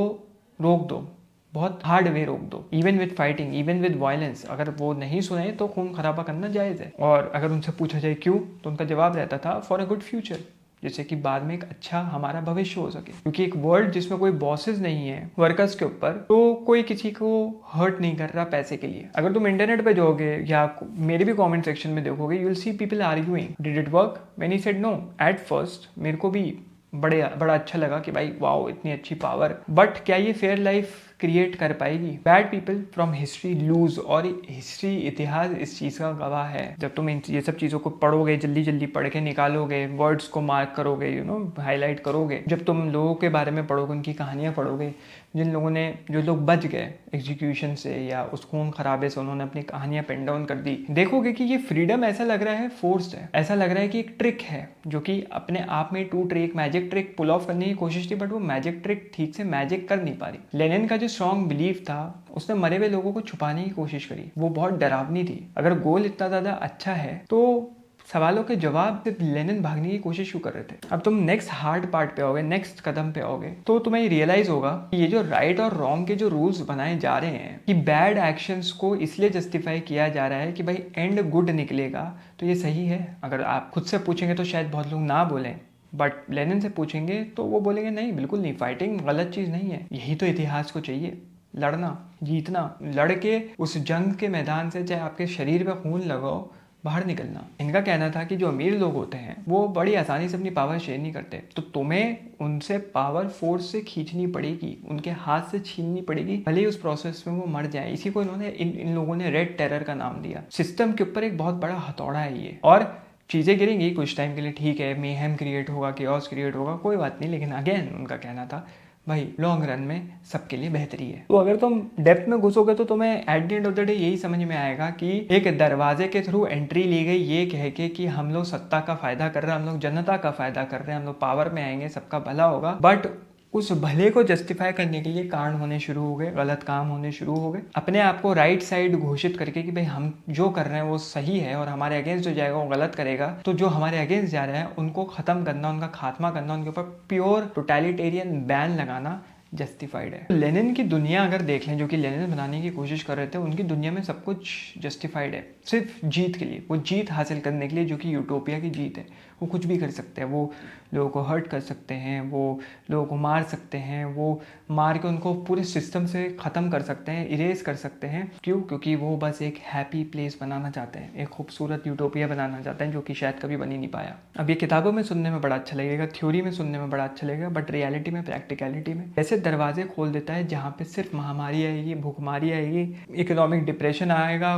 रोक दो, बहुत हार्ड वे रोक दो, even with fighting, even with violence. अगर वो नहीं सुने तो खून खराबा करना जायज़ है। और अगर उनसे पूछा जाए क्यों, तो उनका जवाब रहता था फॉर अ गुड फ्यूचर, जिससे कि बाद में एक अच्छा हमारा भविष्य हो सके। क्योंकि एक वर्ल्ड जिसमें कोई बॉसेस नहीं है वर्कर्स के ऊपर, तो कोई किसी को हर्ट नहीं कर रहा पैसे के लिए। अगर तुम इंटरनेट पे जाओगे या मेरे भी कमेंट सेक्शन में देखोगे, you will see people arguing did it work, when he said no. At first मेरे को भी बड़ा अच्छा लगा कि भाई वाओ इतनी अच्छी पावर, बट क्या ये फेयर लाइफ क्रिएट कर पाएगी? Bad people from history lose, और हिस्ट्री, इतिहास इस चीज़ का गवाह है। जब तुम ये सब चीज़ों को पढ़ोगे, जल्दी जल्दी पढ़ के निकालोगे, वर्ड्स को मार्क करोगे, यू नो हाईलाइट करोगे, जब तुम लोगों के बारे में पढ़ोगे, उनकी कहानियाँ पढ़ोगे, जो लोग बच गए एग्जीक्यूशन से या उस खून खराबे से, उन्होंने अपनी कहानियाँ पेन डाउन कर दी, देखोगे कि ये फ्रीडम ऐसा लग रहा है फोर्स्ड है, ऐसा लग रहा है कि एक ट्रिक है जो कि अपने आप में to trick, magic trick pull off करने की कोशिश थी, बट वो मैजिक ट्रिक ठीक से मैजिक कर नहीं पा रही। लेनिन का जो स्ट्रॉन्ग बिलीफ था, उसने मरे हुए लोगों को छुपाने की कोशिश करी, वो बहुत डरावनी थी। अगर गोल इतना ज्यादा अच्छा है तो सवालों के जवाब सिर्फ लेनिन भागने की कोशिश क्यों कर रहे थे। अब तुम नेक्स्ट हार्ड पार्ट पे आओगे, नेक्स्ट कदम पे आओगे, तो तुम्हें रियलाइज होगा कि ये जो राइट और रॉन्ग के जो रूल्स बनाए जा रहे हैं कि बैड एक्शंस को इसलिए जस्टिफाई किया जा रहा है कि भाई एंड गुड निकलेगा, तो ये सही है। अगर आप खुद से पूछेंगे तो शायद बहुत लोग ना बोलें, बट लेनिन से पूछेंगे तो वो बोलेंगे नहीं, बिल्कुल नहीं, फाइटिंग गलत चीज़ नहीं है, यही तो इतिहास को चाहिए, लड़ना, जीतना, लड़के उस जंग के मैदान से चाहे आपके शरीर पे खून लगाओ, बाहर निकलना। इनका कहना था कि जो अमीर लोग होते हैं वो बड़ी आसानी से अपनी पावर शेयर नहीं करते, तो तुम्हें उनसे पावर फोर्स से खींचनी पड़ेगी, उनके हाथ से छीननी पड़ेगी, भले ही उस प्रोसेस में वो मर जाए। इसी को इन्होंने इन लोगों ने रेड टेरर का नाम दिया। सिस्टम के ऊपर एक बहुत बड़ा हथौड़ा है ये, और चीज़ें गिरेंगी कुछ टाइम के लिए, ठीक है, मेहम क्रिएट होगा, केओस क्रिएट होगा, कोई बात नहीं, लेकिन अगेन उनका कहना था भाई लॉन्ग रन में सबके लिए बेहतरी है। तो अगर तुम डेप्थ में घुसोगे तो तुम्हें eight the end of the day यही समझ में आएगा कि एक दरवाजे के थ्रू एंट्री ली गई ये कह के कि हम लोग सत्ता का फायदा कर रहे हैं, हम लोग जनता का फायदा कर रहे हैं, हम लोग पावर में आएंगे, सबका भला होगा, बट उस भले को जस्टिफाई करने के लिए कांड होने शुरू हो गए, गलत काम होने शुरू हो गए, अपने आप को राइट साइड घोषित करके कि भाई हम जो कर रहे हैं वो सही है और हमारे अगेंस्ट जो जाएगा वो गलत करेगा। तो जो हमारे अगेंस्ट जा रहे हैं उनको खत्म करना, उनका खात्मा करना, उनके ऊपर प्योर टोटलिटेरियन बैन लगाना जस्टिफाइड है। लेनिन की दुनिया अगर देख लें, जो कि लेनिन बनाने की कोशिश कर रहे थे, उनकी दुनिया में सब कुछ जस्टिफाइड है, सिर्फ जीत के लिए, वो जीत हासिल करने के लिए, जो कि यूटोपिया की जीत है। वो कुछ भी कर सकते हैं, वो लोगों को हर्ट कर सकते हैं, वो लोगों को मार सकते हैं, वो मार के उनको पूरे सिस्टम से ख़त्म कर सकते हैं, इरेज कर सकते हैं। क्यों? क्योंकि वो बस एक हैप्पी प्लेस बनाना चाहते हैं, एक खूबसूरत यूटोपिया बनाना चाहते हैं, जो कि शायद कभी बन ही नहीं पाया। अब ये किताबों में सुनने में बड़ा अच्छा लगेगा, थ्योरी में सुनने में बड़ा अच्छा लगेगा, बट रियलिटी में, प्रैक्टिकलिटी में ऐसे दरवाजे खोल देता है जहाँ पे सिर्फ महामारी आएगी, भूखमारी आएगी, इकोनॉमिक डिप्रेशन आएगा,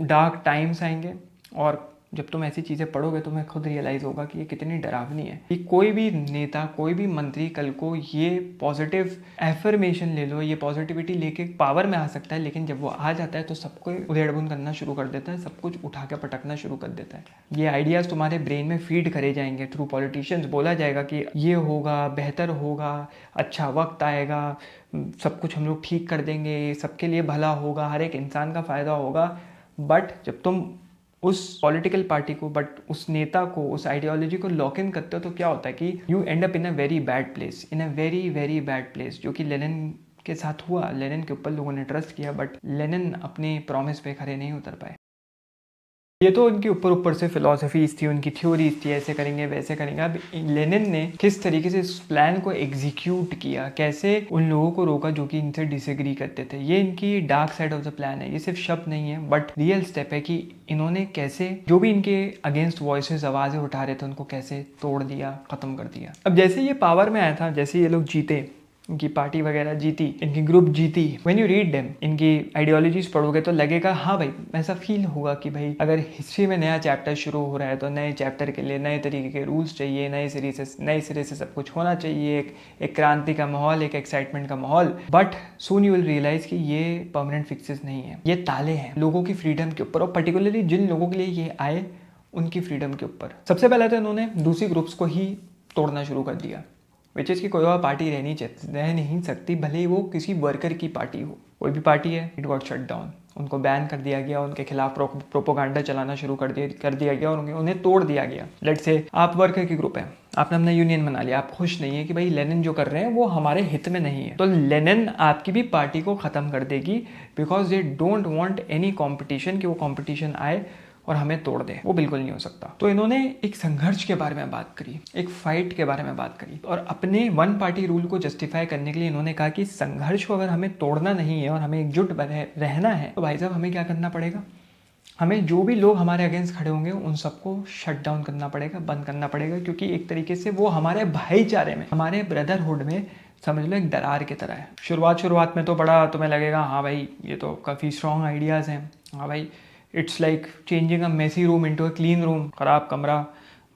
डार्क टाइम्स आएंगे। और जब तुम ऐसी चीज़ें पढ़ोगे तो तुम्हें खुद रियलाइज़ होगा कि ये कितनी डरावनी है। कि कोई भी नेता, कोई भी मंत्री कल को ये पॉजिटिव एफर्मेशन ले लो, ये पॉजिटिविटी लेके पावर में आ सकता है, लेकिन जब वो आ जाता है तो सबको उधेड़बुन करना शुरू कर देता है, सब कुछ उठा के पटकना शुरू कर देता है। ये आइडियाज़ तुम्हारे ब्रेन में फीड करे जाएंगे थ्रू पॉलिटिशियंस। बोला जाएगा कि ये होगा, बेहतर होगा, अच्छा वक्त आएगा, सब कुछ हम लोग ठीक कर देंगे, सबके लिए भला होगा, हर एक इंसान का फ़ायदा होगा। बट जब तुम उस पॉलिटिकल पार्टी को, बट उस नेता को, उस आइडियोलॉजी को लॉक इन करते हो तो क्या होता है कि you and up in a very bad place, in a very very bad place, जो कि लेनिन के साथ हुआ। लेनिन के ऊपर लोगों ने ट्रस्ट किया, बट लेनिन अपनी प्रॉमिस पे खरे नहीं उतर पाए। ये तो उनके ऊपर से फिलॉसफीज थी, उनकी थ्योरीज थी, ऐसे करेंगे वैसे करेंगे। अब लेनिन ने किस तरीके से इस प्लान को एग्जीक्यूट किया, कैसे उन लोगों को रोका जो कि इनसे डिसएग्री करते थे, ये इनकी dark side of the plan है। ये सिर्फ शब्द नहीं है, बट रियल स्टेप है कि इन्होंने कैसे जो भी इनके अगेंस्ट वॉइसेस, आवाज़ें उठा रहे थे, उनको कैसे तोड़ दिया, ख़त्म कर दिया। अब जैसे ये पावर में आया था, जैसे ये लोग जीते, इनकी पार्टी वगैरह जीती, इनकी ग्रुप जीती, व्हेन यू रीड देम, इनकी आइडियोलॉजीज पढ़ोगे तो लगेगा हाँ भाई, ऐसा फील होगा कि भाई अगर हिस्ट्री में नया चैप्टर शुरू हो रहा है तो नए चैप्टर के लिए नए तरीके के रूल्स चाहिए, नए सिरे से सब कुछ होना चाहिए, एक क्रांति का माहौल, एक एक्साइटमेंट का माहौल। But soon you will realize कि ये परमानेंट फिक्सेस नहीं है, ये ताले हैं लोगों की फ्रीडम के ऊपर, और पर्टिकुलरली जिन लोगों के लिए ये आए उनकी फ्रीडम के ऊपर। सबसे पहले तो इन्होंने दूसरी ग्रुप्स को ही तोड़ना शुरू कर दिया, विच इज़ की कोई और पार्टी रह नहीं सकती, भले ही वो किसी वर्कर की पार्टी हो, कोई भी पार्टी है, इट गॉट शट डाउन, उनको बैन कर दिया गया, उनके खिलाफ प्रोपोगंडा चलाना शुरू कर दिया गया और उन्हें तोड़ दिया गया। लेट्स से आप वर्कर की ग्रुप है, आपने अपना यूनियन बना लिया, आप खुश नहीं है कि भाई लेनिन जो कर रहे हैं वो हमारे हित में नहीं है, तो लेनिन आपकी भी पार्टी को ख़त्म कर देगी, because they don't want any competition, कि वो कॉम्पिटिशन आए और हमें तोड़ दे, वो बिल्कुल नहीं हो सकता। तो इन्होंने एक संघर्ष के बारे में बात करी, एक फाइट के बारे में बात करी, और अपने वन पार्टी रूल को जस्टिफाई करने के लिए इन्होंने कहा कि संघर्ष को अगर हमें तोड़ना नहीं है और हमें एकजुट रहना है तो भाई साहब हमें क्या करना पड़ेगा, हमें जो भी लोग हमारे अगेंस्ट खड़े होंगे उन सबको शट डाउन करना पड़ेगा, बंद करना पड़ेगा, क्योंकि एक तरीके से वो हमारे भाईचारे में, हमारे ब्रदरहुड में समझ लो एक दरार की तरह है। शुरुआत में तो बड़ा तुम्हें लगेगा हाँ भाई ये तो काफ़ी स्ट्रॉन्ग आइडियाज़ हैं, हाँ भाई it's like changing a messy room into a clean room, खराब कमरा,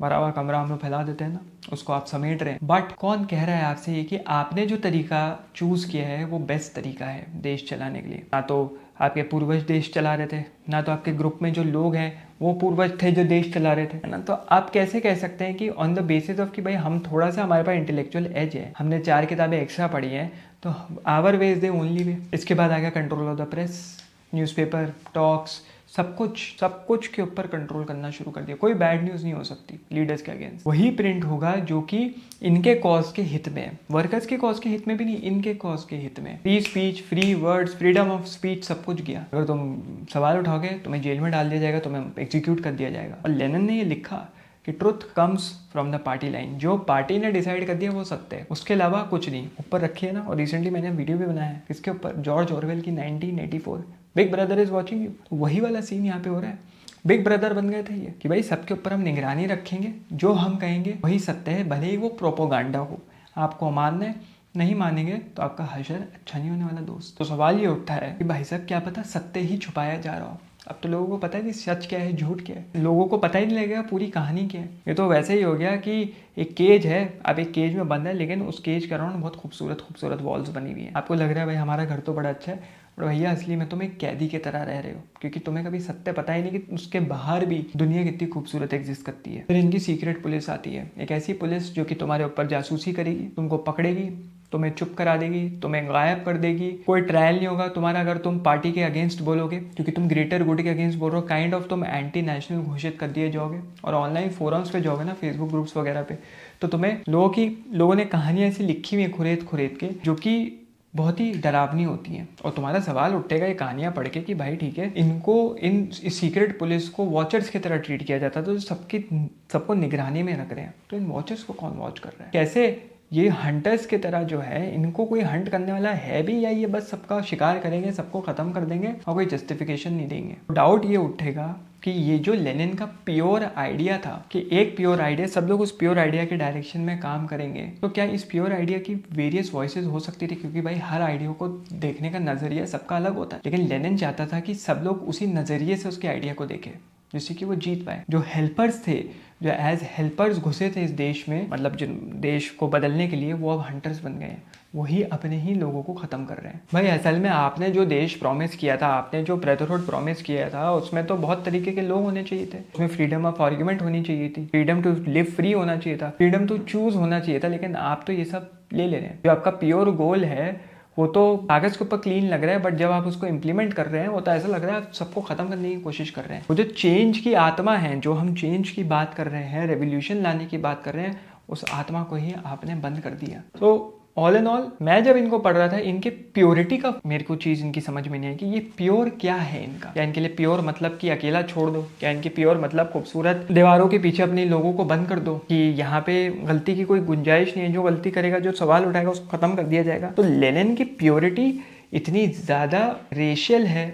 भरा हुआ कमरा हम लोग फैला देते हैं ना, उसको आप समेट रहे हैं। बट कौन कह रहा है आपसे ये कि आपने जो तरीका चूज़ किया है वो बेस्ट तरीका है देश चलाने के लिए? ना तो आपके पूर्वज देश चला रहे थे, ना तो आपके ग्रुप में जो लोग हैं वो पूर्वज थे जो देश चला रहे थे, है ना। तो आप कैसे कह सकते हैं कि ऑन द बेसिस ऑफ कि भाई हम थोड़ा सा, हमारे पास इंटेलेक्चुअल एज है, हमने 4 किताबें एक्स्ट्रा पढ़ी हैं, तो our way is the only way. इसके बाद आ गया control of the press, newspaper, talks, सब कुछ के ऊपर कंट्रोल करना शुरू कर दिया। कोई बैड न्यूज़ नहीं हो सकती लीडर्स के अगेंस्ट। वही प्रिंट होगा जो कि इनके कॉज के हित में है, वर्कर्स के कॉज के हित में भी नहीं, इनके कॉज के हित में। Free speech, free words, freedom of speech, सब कुछ गया। अगर तुम सवाल उठाओगे तुम्हें जेल में डाल दिया जाएगा, तुम्हें एग्जीक्यूट कर दिया जाएगा। और लेनिन ने ये लिखा कि truth comes from the party line. जो पार्टी ने डिसाइड कर दिया वो सत्य है, उसके अलावा कुछ नहीं। ऊपर रखिए ना। और रिसेंटली मैंने वीडियो भी बनाया है किसके ऊपर, जॉर्ज ऑरवेल की 1984, big brother is watching you. तो वही वाला सीन यहाँ पे हो रहा है। बिग ब्रदर बन गए थे ये कि भाई सबके ऊपर हम निगरानी रखेंगे, जो हम कहेंगे वही सत्य है, भले ही वो प्रोपोगंडा हो। आपको मानना है, नहीं मानेंगे तो आपका हशर अच्छा नहीं होने वाला दोस्त। तो सवाल ये उठता है कि भाई साहब क्या पता सत्य ही छुपाया जा रहा हो। अब तो लोगों को पता है कि सच क्या है, झूठ क्या है। लोगों को पता ही नहीं लगेगा पूरी कहानी क्या है। ये तो वैसे ही हो गया कि एक केज है, अब एक केज में बंद है, लेकिन उस केज के अराउंड बहुत खूबसूरत वॉल्स बनी हुई है। आपको लग रहा है भाई हमारा घर तो बड़ा अच्छा है, और भैया असली में तुम एक कैदी की तरह रह रहे हो, क्योंकि तुम्हें कभी सत्य पता ही नहीं कि उसके बाहर भी दुनिया कितनी खूबसूरत एग्जिस्ट करती है। फिर इनकी सीक्रेट पुलिस आती है, एक ऐसी पुलिस जो कि तुम्हारे ऊपर जासूसी करेगी, तुमको पकड़ेगी, तुम्हें चुप करा देगी, तुम्हें गायब कर देगी। कोई ट्रायल नहीं होगा तुम्हारा अगर तुम पार्टी के अगेंस्ट बोलोगे, क्योंकि तुम ग्रेटर गुड के अगेंस्ट बोल रहे हो। काइंड ऑफ तुम एंटी नेशनल घोषित कर दिए जाओगे। और ऑनलाइन फोरम्स पे जाओगे ना, फेसबुक ग्रुप्स वगैरह पे, तो तुम्हें लोगों ने कहानियां ऐसी लिखी हुई है खुरेद के, जो कि बहुत ही डरावनी होती हैं। और तुम्हारा सवाल उठेगा ये कहानियां पढ़ के कि भाई ठीक है, इन सीक्रेट पुलिस को वॉचर्स की तरह ट्रीट किया जाता है, तो सबको निगरानी में रख रहे हैं, तो इन वॉचर्स को कौन वॉच कर रहा है? कैसे ये हंटर्स की तरह जो है, इनको कोई हंट करने वाला है भी, या ये बस सबका शिकार करेंगे, सबको खत्म कर देंगे और कोई जस्टिफिकेशन नहीं देंगे? डाउट ये उठेगा कि ये जो लेनिन का प्योर आइडिया था, कि एक प्योर आइडिया, सब लोग उस प्योर आइडिया के डायरेक्शन में काम करेंगे, तो क्या इस प्योर आइडिया की वेरियस वॉइसेस हो सकती थी? क्योंकि भाई हर आइडिया को देखने का नजरिया सबका अलग होता है, लेकिन लेनिन चाहता था कि सब लोग उसी नजरिए से उसके आइडिया को देखें, जिससे कि वो जीत पाए। जो हेल्पर्स थे, जो एज हेल्पर्स घुसे थे इस देश में, मतलब जिन देश को बदलने के लिए, वो अब हंटर्स बन गए हैं। वही अपने ही लोगों को खत्म कर रहे हैं। भाई असल में आपने जो देश प्रॉमिस किया था, आपने जो ब्रदरहुड प्रॉमिस किया था, उसमें तो बहुत तरीके के लोग होने चाहिए थे। उसमें फ्रीडम ऑफ आर्ग्यूमेंट होनी चाहिए थी, फ्रीडम टू लिव फ्री होना चाहिए था, फ्रीडम टू चूज होना चाहिए था। लेकिन आप तो ये सब ले रहे हैं। जो आपका प्योर गोल है वो तो कागज के ऊपर क्लीन लग रहा है, बट जब आप उसको इम्प्लीमेंट कर रहे हैं वो तो ऐसा लग रहा है आप सबको खत्म करने की कोशिश कर रहे हैं। वो जो चेंज की आत्मा है, जो हम चेंज की बात कर रहे हैं, रेवोल्यूशन लाने की बात कर रहे हैं, उस आत्मा को ही आपने बंद कर दिया। तो ऑल इन ऑल, मैं जब इनको पढ़ रहा था, इनके प्योरिटी का मेरे को चीज इनकी समझ में नहीं आई कि ये प्योर क्या है इनका। क्या इनके लिए प्योर मतलब कि अकेला छोड़ दो? क्या इनके प्योर मतलब खूबसूरत दीवारों के पीछे अपने लोगों को बंद कर दो, कि यहाँ पे गलती की कोई गुंजाइश नहीं है, जो गलती करेगा, जो सवाल उठाएगा, उसको खत्म कर दिया जाएगा? तो लेनिन की प्योरिटी इतनी ज्यादा रेशियल है,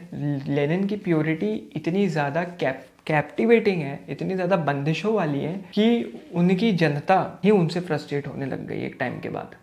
लेनिन की प्योरिटी इतनी ज्यादा कैप्टिवेटिंग है, इतनी ज्यादा बंदिशों वाली है कि उनकी जनता ही उनसे फ्रस्ट्रेट होने लग गई एक टाइम के बाद।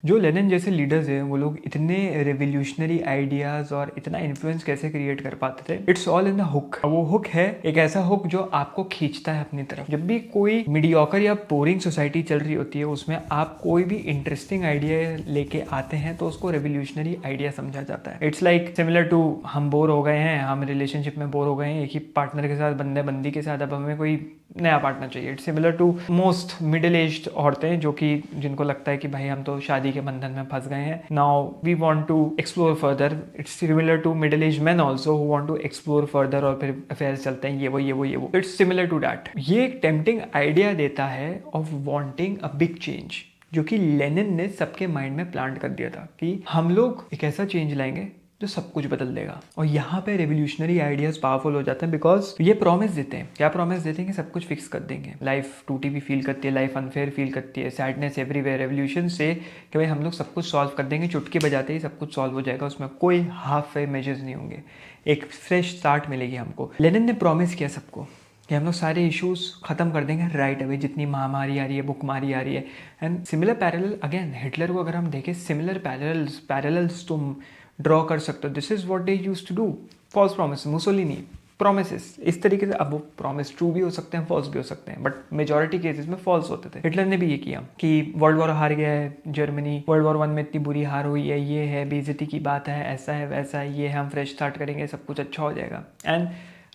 जो लेनिन जैसे लीडर्स हैं, वो लोग इतने रेवोल्यूशनरी आइडियाज और इतना इन्फ्लुएंस कैसे क्रिएट कर पाते थे? It's all in the hook. वो हुक है एक ऐसा हुक जो आपको खींचता है अपनी तरफ। जब भी कोई मीडियोकर या बोरिंग सोसाइटी चल रही होती है, उसमें आप कोई भी इंटरेस्टिंग आइडिया लेके आते हैं तो उसको रेवोल्यूशनरी आइडिया समझा जाता है। इट्स लाइक सिमिलर टू, हम बोर हो गए हैं, हम रिलेशनशिप में बोर हो गए हैं एक ही पार्टनर के साथ, बंदी के साथ, अब हमें कोई नया पार्टनर चाहिए। It's similar to most middle aged औरतें, जो कि जिनको लगता है कि भाई हम तो शादी के बंधन में फंस गए हैं, now we want to explore further. It's similar to middle age men also who want to explore further, और फिर अफेयर्स चलते हैं, ये वो। It's similar to that. ये एक टेम्पटिंग आइडिया देता है of wanting a big change, जो कि लेनिन ने सबके माइंड में प्लांट कर दिया था कि हम लोग एक ऐसा चेंज लाएंगे जो सब कुछ बदल देगा। और यहाँ पे रेवोल्यूशनरी आइडियाज पावरफुल हो जाते हैं, बिकॉज ये प्रॉमिस देते हैं। क्या प्रॉमिस देते हैं? कि सब कुछ फिक्स कर देंगे। लाइफ टूटी भी फील करती है, लाइफ अनफेयर फील करती है, सैडनेस एवरीवेयर। रेवोल्यूशन से कि भाई हम लोग सब कुछ सॉल्व कर देंगे, चुटकी बजाते ही सब कुछ सॉल्व हो जाएगा, उसमें कोई हाफ वे मेजर्स नहीं होंगे, एक फ्रेश स्टार्ट मिलेगी हमको। लेनिन ने प्रॉमिस किया सबको कि हम लोग सारे इश्यूज खत्म कर देंगे राइट अवे, जितनी महामारी आ रही है, भुखमारी आ रही है। And similar parallel, again Hitler को अगर हम देखें, सिमिलर पैरेलल्स तुम ड्रॉ कर सकते हो। This is what they used to do. False promise, Mussolini promises, इस तरीके से। अब वो प्रॉमिस ट्रू भी हो सकते हैं, फॉल्स भी हो सकते हैं, बट मेजॉरिटी केसेस में फॉल्स होते थे। हिटलर ने भी ये किया कि वर्ल्ड वॉर हार गया है जर्मनी, वर्ल्ड वॉर 1 में इतनी बुरी हार हुई है, ये है, बेइज्जती की बात है, ऐसा है, वैसा है, ये हम फ्रेश स्टार्ट करेंगे, सब कुछ अच्छा हो जाएगा। एंड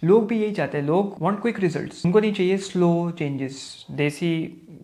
लोग भी यही चाहते हैं, लोग वांट क्विक रिजल्ट्स, उनको नहीं चाहिए स्लो चेंजेस, देसी,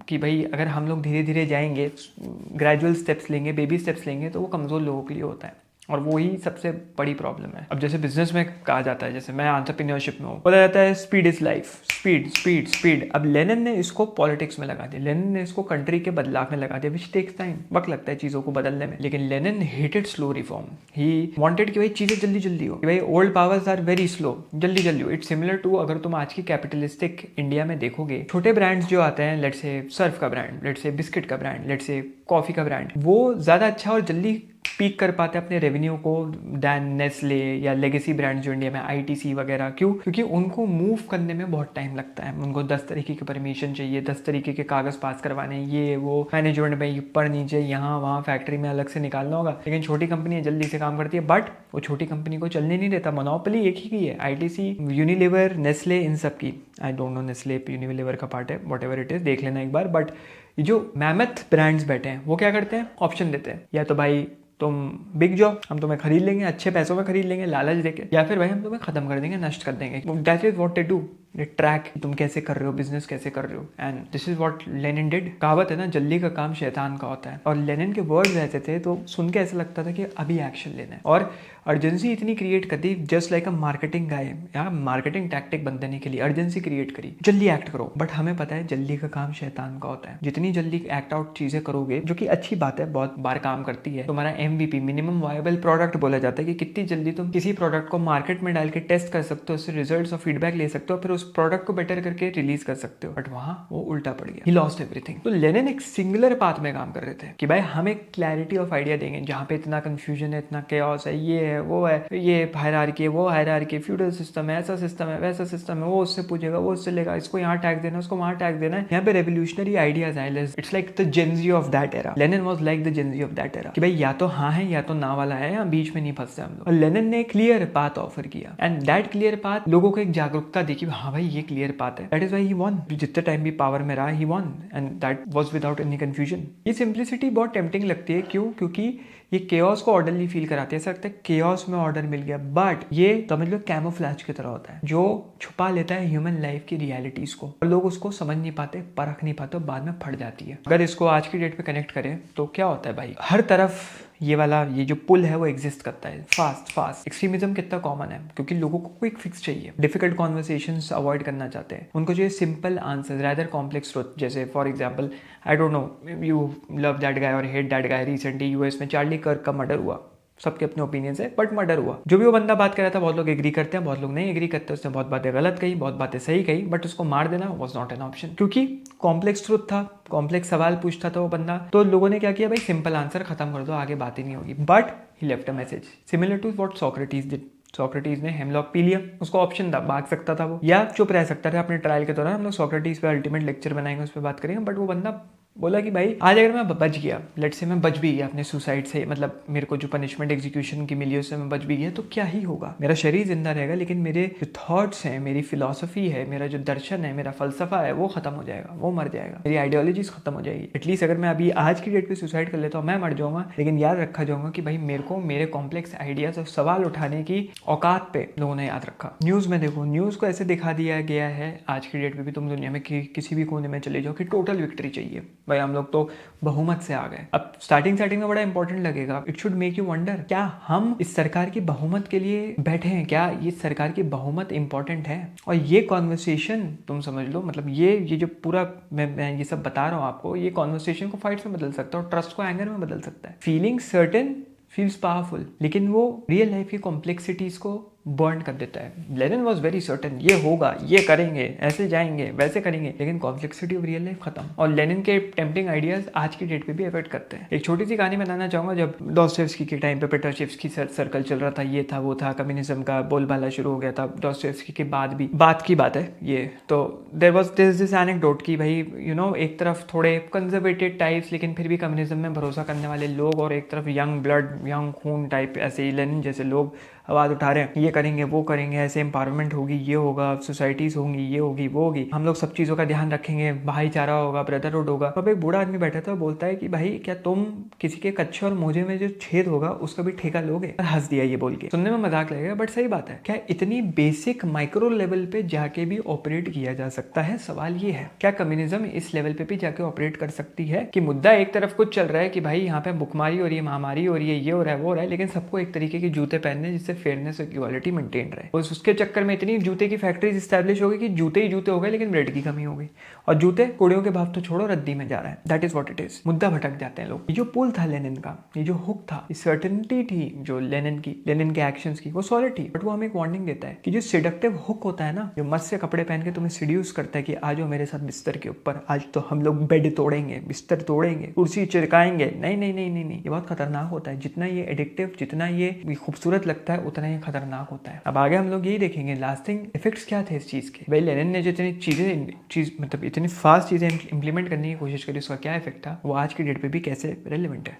कि भाई अगर हम लोग धीरे धीरे जाएंगे, ग्रेजुअल स्टेप्स लेंगे, बेबी स्टेप्स लेंगे, तो वो कमज़ोर लोगों के लिए होता है। और वो ही सबसे बड़ी प्रॉब्लम है। अब जैसे बिजनेस में कहा जाता है, जैसे मैं एंटरप्रेन्योरशिप में हूँ, बोला जाता है speed is life, speed speed speed. अब लेनिन ने इसको पॉलिटिक्स में लगा दिया, लेनिन ने इसको कंट्री के बदलाव में लगा दिया, विच टेक्स टाइम, वक्त लगता है चीजों को बदलने में। लेकिन Lenin hated slow reform, he wanted कि भाई चीजें जल्दी जल्दी हो, कि भाई old powers are very slow, जल्दी जल्दी हो। इट्स सिमिलर टू, अगर तुम आज की कैपिटलिस्टिक इंडिया में देखोगे, छोटे ब्रांड्स जो आते हैं, लेट्स से सर्फ का ब्रांड, लेट्स से बिस्किट का ब्रांड, लेट्स से कॉफी का ब्रांड, वो ज्यादा अच्छा और जल्दी पीक कर पाते हैं अपने रेवेन्यू को दैन नेस्ले या लेगेसी ब्रांड जो इंडिया में आईटीसी वगैरह। क्यों? क्योंकि उनको मूव करने में बहुत टाइम लगता है, उनको 10 तरीके की परमिशन चाहिए, 10 तरीके के कागज पास करवाने, ये वो, मैनेजमेंट में ऊपर नीचे यहाँ वहाँ फैक्ट्री में अलग से निकालना होगा। लेकिन छोटी कंपनी जल्दी से काम करती है, बट वो छोटी कंपनी को चलने नहीं देता, मोनोपोली एक ही की है, आईटीसी, यूनिलीवर, नेस्ले, इन सब की। आई डोंट नो नेस्ले यूनिलीवर का पार्ट है, वॉट एवर इट इज, देख लेना एक बार। बट ये जो मैमथ ब्रांड्स बैठे हैं वो क्या करते हैं, ऑप्शन देते हैं, या तो भाई तुम बिक जाओ, हम तुम्हें खरीद लेंगे, अच्छे पैसों में खरीद लेंगे लालच देके, या फिर भाई हम तुम्हें खत्म कर देंगे, नष्ट कर देंगे। That is what they do, they track तुम कैसे कर रहे हो, बिजनेस कैसे कर रहे हो, and this is what Lenin did. कहावत है ना, जल्दी का काम शैतान का होता है। और लेनिन के वर्ड्स ऐसे थे तो सुन के ऐसा लगता था कि अभी एक्शन लेना है, और अर्जेंसी इतनी क्रिएट कर दी, just like a marketing guy, या मार्केटिंग टैक्टिक बनने के लिए अर्जेंसी क्रिएट करी, जल्दी एक्ट करो। बट हमें पता है जल्दी का काम शैतान का होता है। जितनी जल्दी एक्ट आउट चीजें करोगे, जो कि अच्छी बात है, बहुत बार काम करती है, तुम्हारा MVP मिनिमम वायबल प्रोडक्ट बोला जाता है, कि कितनी जल्दी तुम किसी प्रोडक्ट को मार्केट में डाल के टेस्ट कर सकते हो, उससे रिजल्ट्स और फीडबैक ले सकते हो, फिर उस प्रोडक्ट को बेटर करके रिलीज कर सकते हो। बट वहां वो उल्टा पड़ गया, ही लॉस्ट एवरीथिंग। तो लेनिन एक सिंगुलर पाथ में काम कर रहे थे कि भाई हम एक क्लैरिटी ऑफ आइडिया देंगे, जहां पे इतना कंफ्यूजन है, इतना केओस है, ये है वो है, ये हायरार्की है, वो हायरार्की, फ्यूडल सिस्टम है, ऐसा सिस्टम है, वैसा सिस्टम है, वो उससे पूछेगा, वो उससे लेगा, इसको यहाँ टैक्स देना, उसको वहाँ टैक्स देना है। यहाँ पे रेवोल्यूशनरी आइडियाज आए। It's like the Gen Z of that era. Lenin was like the Gen Z of that era, कि भाई या तो हाँ है या तो ना वाला है, या बीच में नहीं फंसते हम लोग। और लेनिन ने क्लियर पाथ ऑफर किया, एंड दैट क्लियर पाथ लोगों को एक जागरूकता दी कि हाँ भाई ये क्लियर पाथ है। That is why he won. जितने टाइम भी पावर में रहा he won, and that was without any confusion. ये सिंप्लिसिटी बहुत टेम्पटिंग लगती है। क्यों? क्योंकि ये केओस को ऑर्डरली फील कराती है। ऐसा लगता है केओस में ऑर्डर मिल गया, बट ये समझ लो कैमोफ्लैज की तरह होता है, जो छुपा लेता है ह्यूमन लाइफ की रियलिटीज को, और लोग उसको समझ नहीं पाते, परख नहीं पाते, बाद में फट जाती है। अगर इसको आज की डेट पे कनेक्ट करें तो क्या होता है भाई, हर तरफ ये जो पुल है वो एग्जिस्ट करता है। फास्ट एक्सट्रीमिज्म कितना कॉमन है, क्योंकि लोगों को क्विक फिक्स चाहिए, डिफिकल्ट कॉन्वर्सेशंस अवॉइड करना चाहते हैं, उनको चाहिए simple answer rather complex truth. जैसे for example, I don't know, you love that guy और hate that guy. Recently US में चार्ली कर्क का मर्डर हुआ, सबके अपने ओपिनियंस है, बट मर्डर हुआ। जो भी वो बंदा बात कर रहा था, बहुत लोग एग्री करते हैं, बहुत लोग नहीं एग्री करते। उसने बहुत बातें गलत कही, बहुत बातें सही कही, बट उसको मार देना वाज नॉट एन ऑप्शन, क्योंकि कॉम्प्लेक्स ट्रुथ था, कॉम्प्लेक्स सवाल पूछता था वो बंदा। तो लोगों ने क्या किया, भाई सिंपल आंसर खत्म कर दो, आगे बात ही नहीं होगी। But he left a message similar to what Socrates did. Socrates ने हेमलॉक पी लिया, उसको ऑप्शन था, भाग सकता था वो, या चुप रह सकता था। अपने ट्रायल के दौरान हम लोग सोक्रेटिस पे अल्टीमेट लेक्चर बनाएंगे, उस पर बात करेंगे। बट वो बंदा बोला कि भाई आज अगर मैं बच गया, लेट्स से मैं बच भी गया अपने सुसाइड से, मतलब मेरे को जो पनिशमेंट एग्जीक्यूशन की मिली उससे मैं बच भी गया, तो क्या ही होगा, मेरा शरीर जिंदा रहेगा, लेकिन मेरे जो थॉट्स हैं, मेरी फिलॉसफी है, मेरा जो दर्शन है, मेरा फलसफा है, वो खत्म हो जाएगा, वो मर जाएगा, मेरी आइडियोलॉजीज खत्म हो जाएगी। एटलीस्ट अगर मैं अभी आज की डेट पे सुसाइड कर लेता हूँ, मैं मर जाऊंगा, लेकिन याद रखा जाऊंगा कि भाई मेरे को मेरे कॉम्प्लेक्स आइडियाज और सवाल उठाने की औकात पे लोगों ने याद रखा। न्यूज में देखो, न्यूज को ऐसे दिखा दिया गया है आज की डेट पे भी, तुम दुनिया में किसी भी कोने में चले जाओ कि टोटल विक्ट्री चाहिए, भाई हम लोग तो बहुमत से आ गए। अब स्टार्टिंग में बड़ा इंपॉर्टेंट लगेगा, it should make you wonder, क्या हम इस सरकार की बहुमत के लिए बैठे हैं? क्या ये सरकार की बहुमत इंपॉर्टेंट है? और ये कॉन्वर्सेशन तुम समझ लो, मतलब ये जो पूरा मैं ये सब बता रहा हूँ आपको, ये कॉन्वर्सेशन को फाइट्स में बदल सकता है और ट्रस्ट को एंगर में बदल सकता है। फीलिंग सर्टेन फील्स पावरफुल, लेकिन वो रियल लाइफ की कॉम्प्लेक्सिटीज को बर्न कर देता है। लेनिन वॉज वेरी सर्टेन, ये होगा, ये करेंगे, ऐसे जाएंगे, वैसे करेंगे, लेकिन कॉम्प्लेक्सिटी ऑफ रियल लाइफ खत्म। और लेनिन के टेम्पटिंग आइडियाज आज की डेट पे भी अफेक्ट करते हैं। एक छोटी सी कहानी बताना चाहूंगा। जब डॉस्टोयेव्स्की के टाइम पे पेट्रोशेव्स्की सर्कल चल रहा था, ये था वो था, कम्युनिज्म का बोलबाला शुरू हो गया था। डॉस्टोयेव्स्की के बाद भी बात की बात है ये, तो देयर वाज दिस एनेक्डोट की भाई एक तरफ थोड़े कंजर्वेटिव टाइप्स, लेकिन फिर भी कम्युनिज्म में भरोसा करने वाले लोग, और एक तरफ यंग ब्लड, यंग खून टाइप, ऐसे ही लेनिन जैसे लोग आवाज उठा रहे हैं, ये करेंगे वो करेंगे, ऐसे एम्पावरमेंट होगी, ये होगा, सोसाइटीज होंगी, ये होगी वो होगी, हम लोग सब चीजों का ध्यान रखेंगे, भाईचारा होगा, ब्रदरहुड होगा। अब एक बूढ़ा आदमी बैठा था, बोलता है कि भाई क्या तुम किसी के कच्चे और मोजे में जो छेद होगा उसका भी ठेका लोगे? हंस दिया ये बोल के। सुनने में मजाक लगेगा बट सही बात है। क्या इतनी बेसिक माइक्रो लेवल पे जाके भी ऑपरेट किया जा सकता है? सवाल ये है, क्या कम्युनिज्म इस लेवल पे भी जाके ऑपरेट कर सकती है कि मुद्दा एक तरफ कुछ चल रहा है कि भाई यहाँ पे भुखमारी हो रही है, महामारी हो रही है, ये हो रहा है वो हो रहा है, लेकिन सबको एक तरीके के जूते पहनने जिससे फेयरनेस और इक्वालिटी मेंटेन रहे। उसके चक्कर में इतनी जूते की फैक्ट्रीज स्टैब्लिश हो गई कि जूते ही जूते हो गए लेकिन ब्रेड की कमी हो गई, और जूते कुड़ियों के भाव तो छोड़ो रद्दी में जा रहा है। That is what it is. मुद्दा भटक जाते हैं लोग। ये जो पुल था लेनिन का, ये जो हुक था, सर्टेनिटी थी जो लेनिन की, लेनिन के एक्शंस की, वो सॉलिड थी, बट वो हमें एक वार्निंग देता है कि जो सिडक्टिव हुक होता है ना, जो मस्त से कपड़े पहन के तुम्हें सीड्यूस करता है कि आज हो मेरे साथ बिस्तर के ऊपर, आज तो हम लोग बेड तोड़ेंगे, बिस्तर तोड़ेंगे, कुर्सी चिरकाएंगे, नहीं नहीं नहीं नहीं नहीं, ये बहुत खतरनाक होता है। जितना ये एडिक्टिव, जितना ये खूबसूरत लगता है, उतना ये खतरनाक होता है। अब आगे हम लोग यही देखेंगे लास्टिंग इफेक्ट्स क्या थे इस चीज के। भाई लेनिन ने जो इतनी चीज मतलब इतनी फास्ट चीजें इंप्लीमेंट करने की कोशिश करी, उसका क्या इफेक्ट था, वो आज की डेट पे भी कैसे रेलिवेंट है।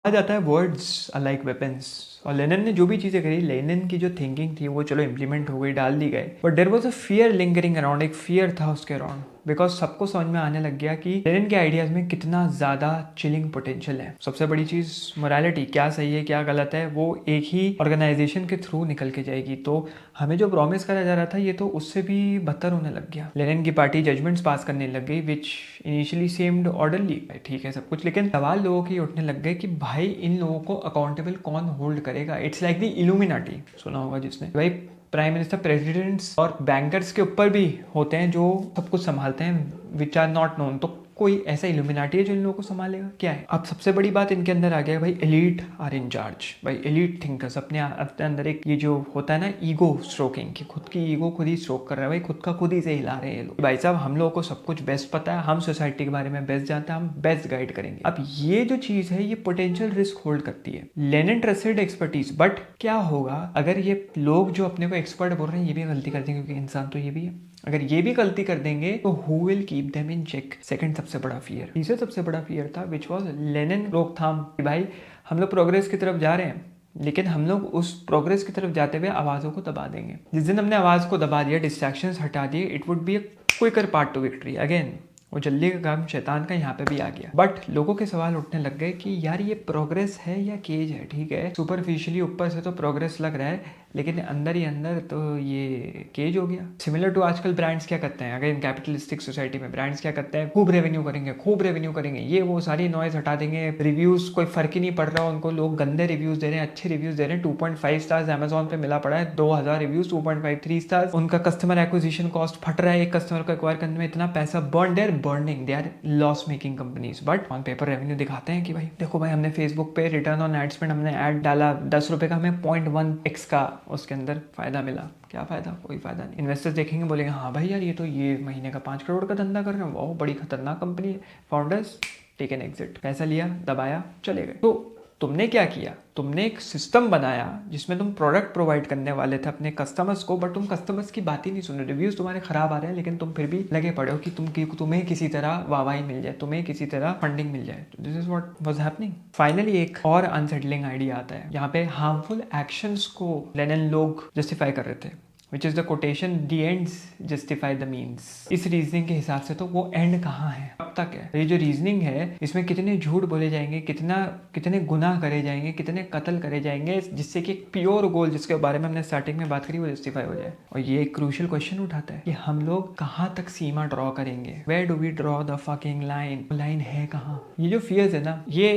आ जाता है वर्ड्स आर लाइक वेपन्स। और लेनिन ने जो भी चीज़ें करी, लेनिन की जो थिंकिंग थी वो चलो इंप्लीमेंट हो गई, डाल दी गए, but there was a fear lingering around. एक फियर था उसके अराउंड, बिकॉज सबको समझ में आने लग गया कि लेनिन के आइडियाज में कितना ज़्यादा चिलिंग पोटेंशियल है। सबसे बड़ी चीज़ मोरालिटी, क्या सही है क्या गलत है, वो एक ही ऑर्गेनाइजेशन के थ्रू निकल के जाएगी। तो हमें जो प्रॉमिस करा जा रहा था ये तो उससे भी बदतर होने लग गया। लेनिन की पार्टी जजमेंट्स पास करने लग गई विच इनिशियली सेम्ड ऑर्डरली, ठीक है सब कुछ, लेकिन सवाल लोगों के उठने लग गए कि भाई इन लोगों को अकाउंटेबल कौन होल्ड करेगा। इट्स लाइक द इल्यूमिनाटी, सुना होगा जिसने। भाई प्राइम मिनिस्टर, प्रेसिडेंट्स और बैंकर्स के ऊपर भी होते हैं जो सब कुछ संभालते हैं विच आर नॉट नोन। तो कोई ऐसा इल्यूमिनाटी है जो इन लोगों को संभालेगा? क्या है? अब सबसे बड़ी बात इनके अंदर आ गया भाई, एलीट आर इन चार्ज। भाई एलीट थिंकर्स अपने अंदर एक ये जो होता है ना ईगो स्ट्रोकिंग, की खुद की ईगो खुद ही स्ट्रोक कर रहा है, भाई खुद का खुद ही से हिला रहे हैं ये लोग। भाई साहब हम लोगों को सब कुछ बेस्ट पता है, हम सोसाइटी के बारे में बेस्ट जानते हैं, हम बेस्ट गाइड करेंगे। अब ये जो चीज है ये पोटेंशियल रिस्क होल्ड करती है। लेनिन ट्रस्टेड एक्सपर्टीज, बट क्या होगा अगर ये लोग जो अपने को एक्सपर्ट बोल रहे हैं ये भी गलती करते हैं, क्योंकि इंसान तो ये भी है। अगर ये भी गलती कर देंगे तो who will keep them in check? Second सबसे बड़ा फियर। तीसरा सबसे बड़ा फियर था विच वाज लेनिन रोकथाम। कि भाई हम लोग प्रोग्रेस की तरफ जा रहे हैं, लेकिन हम लोग उस प्रोग्रेस की तरफ जाते हुए आवाज़ों को दबा देंगे। जिस दिन हमने आवाज़ को दबा दिया, डिस्ट्रैक्शंस हटा दिए, it would be a quicker part to victory. Again वो जल्दी का काम शैतान का यहाँ पे भी आ गया। बट लोगों के सवाल उठने लग गए कि यार ये प्रोग्रेस है या केज है? ठीक है सुपरफिशियली ऊपर से तो प्रोग्रेस लग रहा है, लेकिन अंदर ही अंदर तो ये केज हो गया। सिमिलर टू आजकल ब्रांड्स क्या करते हैं, अगर इन कैपिटलिस्टिक सोसाइटी में ब्रांड्स क्या करते हैं, खूब रेवेन्यू करेंगे, खूब रेवेन्यू करेंगे, ये वो सारी नॉइज हटा देंगे, रिव्यूज कोई फर्क ही नहीं पड़ रहा उनको, लोग गंदे रिव्यूज दे रहे हैं, अच्छे रिव्यूज दे रहे हैं। 2.5 स्टार्स अमेजोन पे मिला पड़ा है, 2000 रिव्यूज 2.5 3 स्टार्स। उनका कस्टमर एक्विजिशन कॉस्ट फट रहा है, एक कस्टमर को एक्वायर करने में इतना पैसा burn, they are burning, they are loss making companies. But on paper revenue दिखाते हैं कि भाई देखो भाई हमने फेसबुक पे रिटर्न ऑन एड स्पेंड, हमने ऐड डाला 10 रुपए का, हमें 0.1x का उसके अंदर फायदा मिला। क्या फायदा? कोई फायदा नहीं। इन्वेस्टर्स देखेंगे बोलेंगे हाँ भाई यार ये तो ये महीने का 5 करोड़ का धंधा कर रहे हैं, वाह बड़ी खतरनाक कंपनी है। फाउंडर्स टेक एन एग्जिट, पैसा लिया, दबाया, चले गए। तो तुमने क्या किया? तुमने एक सिस्टम बनाया जिसमें तुम प्रोडक्ट प्रोवाइड करने वाले थे अपने कस्टमर्स को, बट तुम कस्टमर्स की बात ही नहीं सुन रहे। रिव्यूज तुम्हारे खराब आ रहे हैं, लेकिन तुम फिर भी लगे पड़े हो कि तुम्हें किसी तरह वाहवाही मिल जाए, तुम्हें किसी तरह फंडिंग मिल जाए। This is what was happening. Finally एक और अनसेटलिंग आइडिया आता है। यहाँ पे हार्मफुल एक्शंस को लेनिन लोग जस्टिफाई कर रहे थे, which is the quotation, the ends justify the means. इस रीजनिंग के हिसाब से तो वो एंड कहाँ है, अब तक है? ये जो रीजनिंग है इसमें कितने झूठ बोले जाएंगे, कितने गुनाह करे जाएंगे, कितने कत्ल करे जाएंगे, जिससे कि एक प्योर गोल जिसके बारे में हमने स्टार्टिंग में बात करी वो जस्टिफाई हो जाए। और ये एक क्रूशियल क्वेश्चन उठाता है कि हम लोग कहाँ तक सीमा ड्रॉ करेंगे? Where do we draw the fucking line? Line है कहाँ? ये जो फियर्स है ना, ये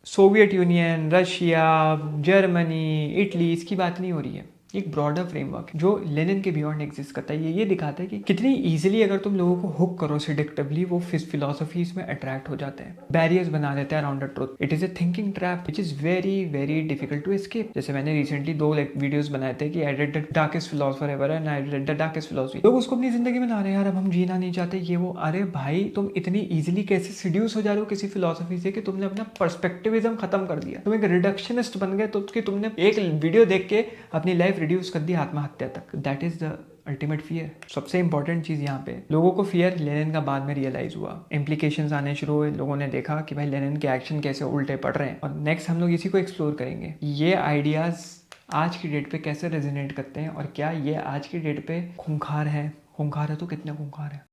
Soviet Union, Russia, Germany, Italy, इसकी बात नहीं हो रही है। एक ब्रॉडर फ्रेमवर्क जो लेनिन के बियॉन्ड एग्जिस्ट करता है। ये दिखाता है कि कितनी इजीली अगर तुम लोगों को हुक करो सेडक्टिवली, वो फिलोसफीज में अट्रैक्ट हो जाते हैं, बैरियर्स बना देते हैं around the truth. It is a thinking trap which is very very difficult to escape. जैसे मैंने रिसेंटली 2 वीडियोस बनाए थे कि I read the darkest philosopher ever and I read the darkest philosophy. लोग उसको अपनी जिंदगी में ला रहे हैं, यार अब हम जीना नहीं चाहते, ये वो। अरे भाई तुम इतनी इजीली कैसे सीड्यूस हो जा रहे हो किसी फिलोसफी से कि तुमने अपना पर्सपेक्टिविज्म खत्म कर दिया, तुम एक रिडक्शनिस्ट बन गए, तो तुमने एक वीडियो देख के अपनी लाइफ रिड्यूस कर दी आत्महत्या तक। That is the ultimate fear. सबसे इंपॉर्टेंट चीज यहाँ पे लोगों को फियर लेनिन का बाद में रियलाइज हुआ, इम्प्लीकेशंस आने शुरू हुए, लोगों ने देखा कि भाई लेनिन के एक्शन कैसे उल्टे पड़ रहे हैं। और नेक्स्ट हम लोग इसी को एक्सप्लोर करेंगे। ये आइडियाज आज की डेट पे कैसे रेजोनेट करते हैं और क्या ये आज की डेट पे खूंखार है तो कितने खूंखार है।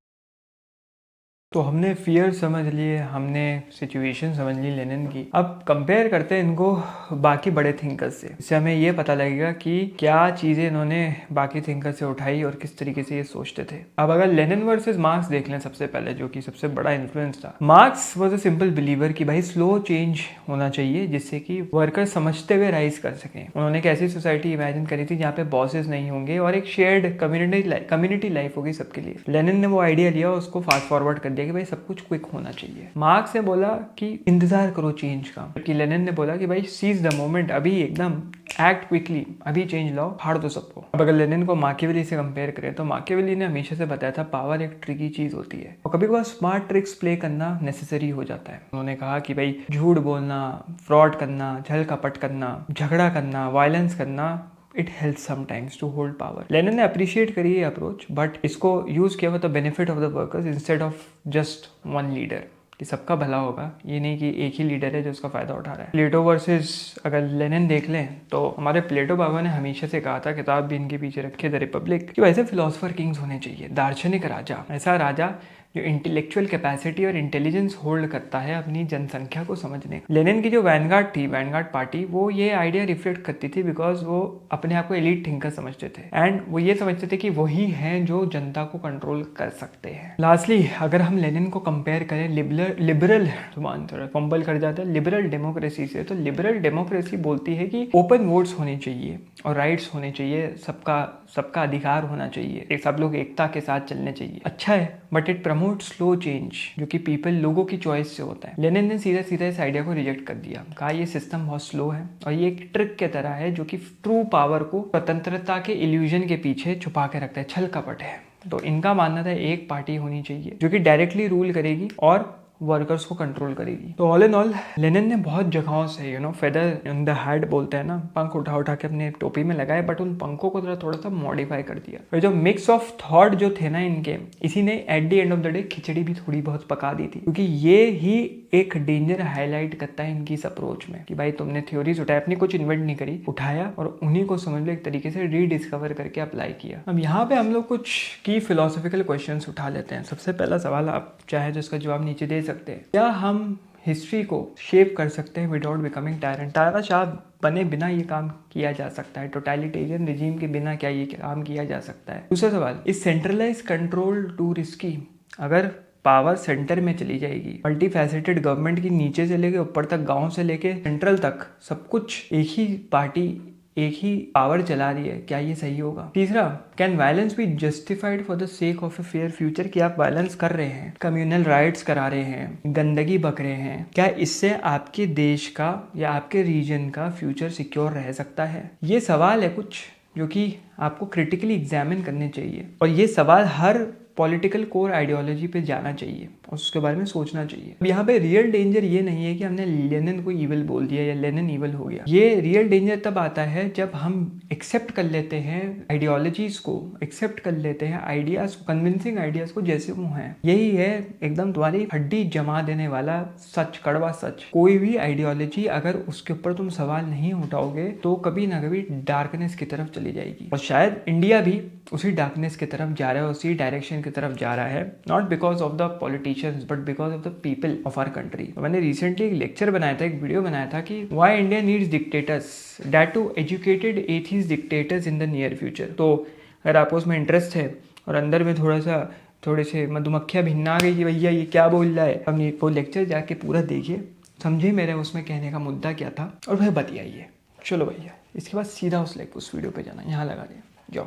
तो हमने फियर समझ लिए, हमने सिचुएशन समझ ली लेनिन की। अब कंपेयर करते हैं इनको बाकी बड़े थिंकर्स से, इससे हमें ये पता लगेगा कि क्या चीज़ें इन्होंने बाकी थिंकर्स से उठाई और किस तरीके से ये सोचते थे। अब अगर लेनिन वर्सेस मार्क्स देख लें सबसे पहले, जो कि सबसे बड़ा इन्फ्लुएंस था। Marks was a simple believer कि भाई स्लो चेंज होना चाहिए जिससे कि वर्कर समझते हुए राइज कर सकें। उन्होंने एक ऐसी सोसाइटी इमेजिन करी थी जहाँ पे बॉसेस नहीं होंगे और एक शेयर्ड कम्युनिटी लाइफ होगी सबके लिए। लेनिन ने वो आइडिया लिया, उसको फास्ट फॉरवर्ड कर दिया कि भाई सब कुछ क्विक होना चाहिए। मार्क्स ने बोला कि इंतजार करो चेंज का, जबकि लेनिन ने बोला कि भाई सीज द मोमेंट, अभी एकदम एक्ट क्विकली, अभी चेंज लाओ, फाड़ दो सबको। अब अगर लेनिन को माकियावेली से कंपेयर करें तो माकियावेली ने हमेशा से बताया था पावर एक ट्रिकी चीज होती है और कभी कभार स्मार्ट ट्रिक्स प्ले करना नेसेसरी हो जाता है। उन्होंने कहा कि भाई झूठ बोलना, फ्रॉड करना, छल कपट करना, झगड़ा करना, वायलेंस करना, it help sometimes to hold power. Lenin ने अप्रिशिएट करी ये अप्रोच, बट इसको यूज किया हुआ the benefit of the workers instead of just one leader, कि सबका भला होगा, ये नहीं कि एक ही लीडर है जो उसका फायदा उठा रहा है। प्लेटो वर्सेस अगर लेनिन देख लें तो हमारे प्लेटो बाबा ने हमेशा से कहा था, किताब भी इनके पीछे रखे द रिपब्लिक, कि वैसे फिलोसफर किंग्स होने चाहिए, दार्शनिक राजा, ऐसा राजा जो इंटेलेक्चुअल कैपेसिटी और इंटेलिजेंस होल्ड करता है अपनी जनसंख्या को समझने। लेनिन की जो वैनगार्ड थी, वैनगार्ड पार्टी, वो ये आइडिया रिफ्लेक्ट करती थी बिकॉज वो अपने आप को एलीट थिंकर समझते थे एंड वो ये समझते थे कि वही हैं जो जनता को कंट्रोल कर सकते हैं। लास्टली अगर हम लेनिन को कंपेयर करें लिबरल फंबल कर जाता है लिबरल डेमोक्रेसी से, तो लिबरल डेमोक्रेसी बोलती है कि ओपन वोट्स होने चाहिए और राइट्स होने चाहिए, सबका अधिकार होना चाहिए, सब लोग एकता के साथ चलने चाहिए। अच्छा है, but it promote slow change जो कि लोगों की चॉइस से होता है। लेनिन ने सीधा सीधा इस आइडिया को रिजेक्ट कर दिया, कहा ये सिस्टम बहुत स्लो है और ये एक ट्रिक के तरह है जो कि ट्रू पावर को स्वतंत्रता के इल्यूजन के पीछे छुपा के रखता है, छल कपट है। तो इनका मानना था एक पार्टी होनी चाहिए जो कि डायरेक्टली रूल करेगी और वर्कर्स को कंट्रोल करेगी। तो ऑल इन ऑल लेनिन ने बहुत जगहों से फेदर इन द हेड बोलते हैं ना, पंख उठा उठा के अपने टोपी में लगाए, बट उन पंखों को थोड़ा सा मॉडिफाई कर दिया। और जो मिक्स ऑफ थॉट जो थे ना इनके, इसी ने at the end of the day khichdi भी थोड़ी बहुत पका दी थी, क्योंकि ये ही एक डेंजर हाईलाइट करता है इनकी इस अप्रोच में कि भाई तुमने थ्योरीज उठाया, अपनी कुछ इन्वेंट नहीं करी, उठाया और उन्हीं को समझ लो एक तरीके से रीडिस्कवर करके अप्लाई किया। अब यहाँ पे हम लोग कुछ की फिलोसफिकल क्वेश्चंस उठा लेते हैं। सबसे पहला सवाल, आप चाहे तो इसका जवाब नीचे दे सकते हैं, क्या हम हिस्ट्री को शेप कर सकते हैं विदाउट बिकमिंग टायरेंट? तानाशाह बने बिना ये काम किया जा सकता है? टोटलिटेरियन रिजीम के बिना क्या ये काम किया जा सकता है? दूसरा सवाल, is centralize control too risky? अगर पावर सेंटर में चली जाएगी, मल्टी फैसेटेड गवर्नमेंट की नीचे से लेके ऊपर तक, गांव से लेके सेंट्रल तक सब कुछ एक ही पार्टी, एक ही पावर चला रही है, क्या ये सही होगा? तीसरा, can violence be justified for the sake of a fair future? कि आप वायलेंस कर रहे हैं, कम्युनल राइट्स करा रहे हैं, गंदगी बक रहे हैं, क्या इससे आपके देश का या आपके रीजन का फ्यूचर सिक्योर रह सकता है? ये सवाल है कुछ जो कि आपको क्रिटिकली एग्जामिन करने चाहिए और ये सवाल हर पॉलिटिकल कोर आइडियोलॉजी पे जाना चाहिए और उसके बारे में सोचना चाहिए। अब यहाँ पे रियल डेंजर ये नहीं है कि हमने लेनिन को इविल बोल दिया या लेनिन इविल हो गया। ये रियल डेंजर तब आता है जब हम एक्सेप्ट कर लेते हैं आइडियोलॉजीज को, एक्सेप्ट कर लेते हैं आइडियाज, कन्विंसिंग आइडियाज को जैसे वो हैं। यही है एकदम तुम्हारी हड्डी जमा देने वाला सच, कड़वा सच। कोई भी आइडियोलॉजी अगर उसके ऊपर तुम सवाल नहीं उठाओगे तो कभी ना कभी डार्कनेस की तरफ चली जाएगी और शायद इंडिया भी उसी डार्कनेस की तरफ जा रहा है, उसी डायरेक्शन की तरफ जा रहा है, not because of the politicians but because of the people of our country. मैंने रिसेंटली एक लेक्चर बनाया था, एक वीडियो बनाया था कि why India needs dictators, that too educated atheist dictators in the near future. तो अगर आपको उसमें इंटरेस्ट है और अंदर में थोड़े से मधुमक्खियाँ भिन्ना गई कि भैया ये क्या बोल रहा है, हमने वो लेक्चर जाके पूरा देखिए, समझे मेरे उसमें कहने का मुद्दा क्या था और वह बतियाइए। चलो भैया, इसके बाद सीधा उस वीडियो पे जाना, यहाँ लगा दिया, जाओ।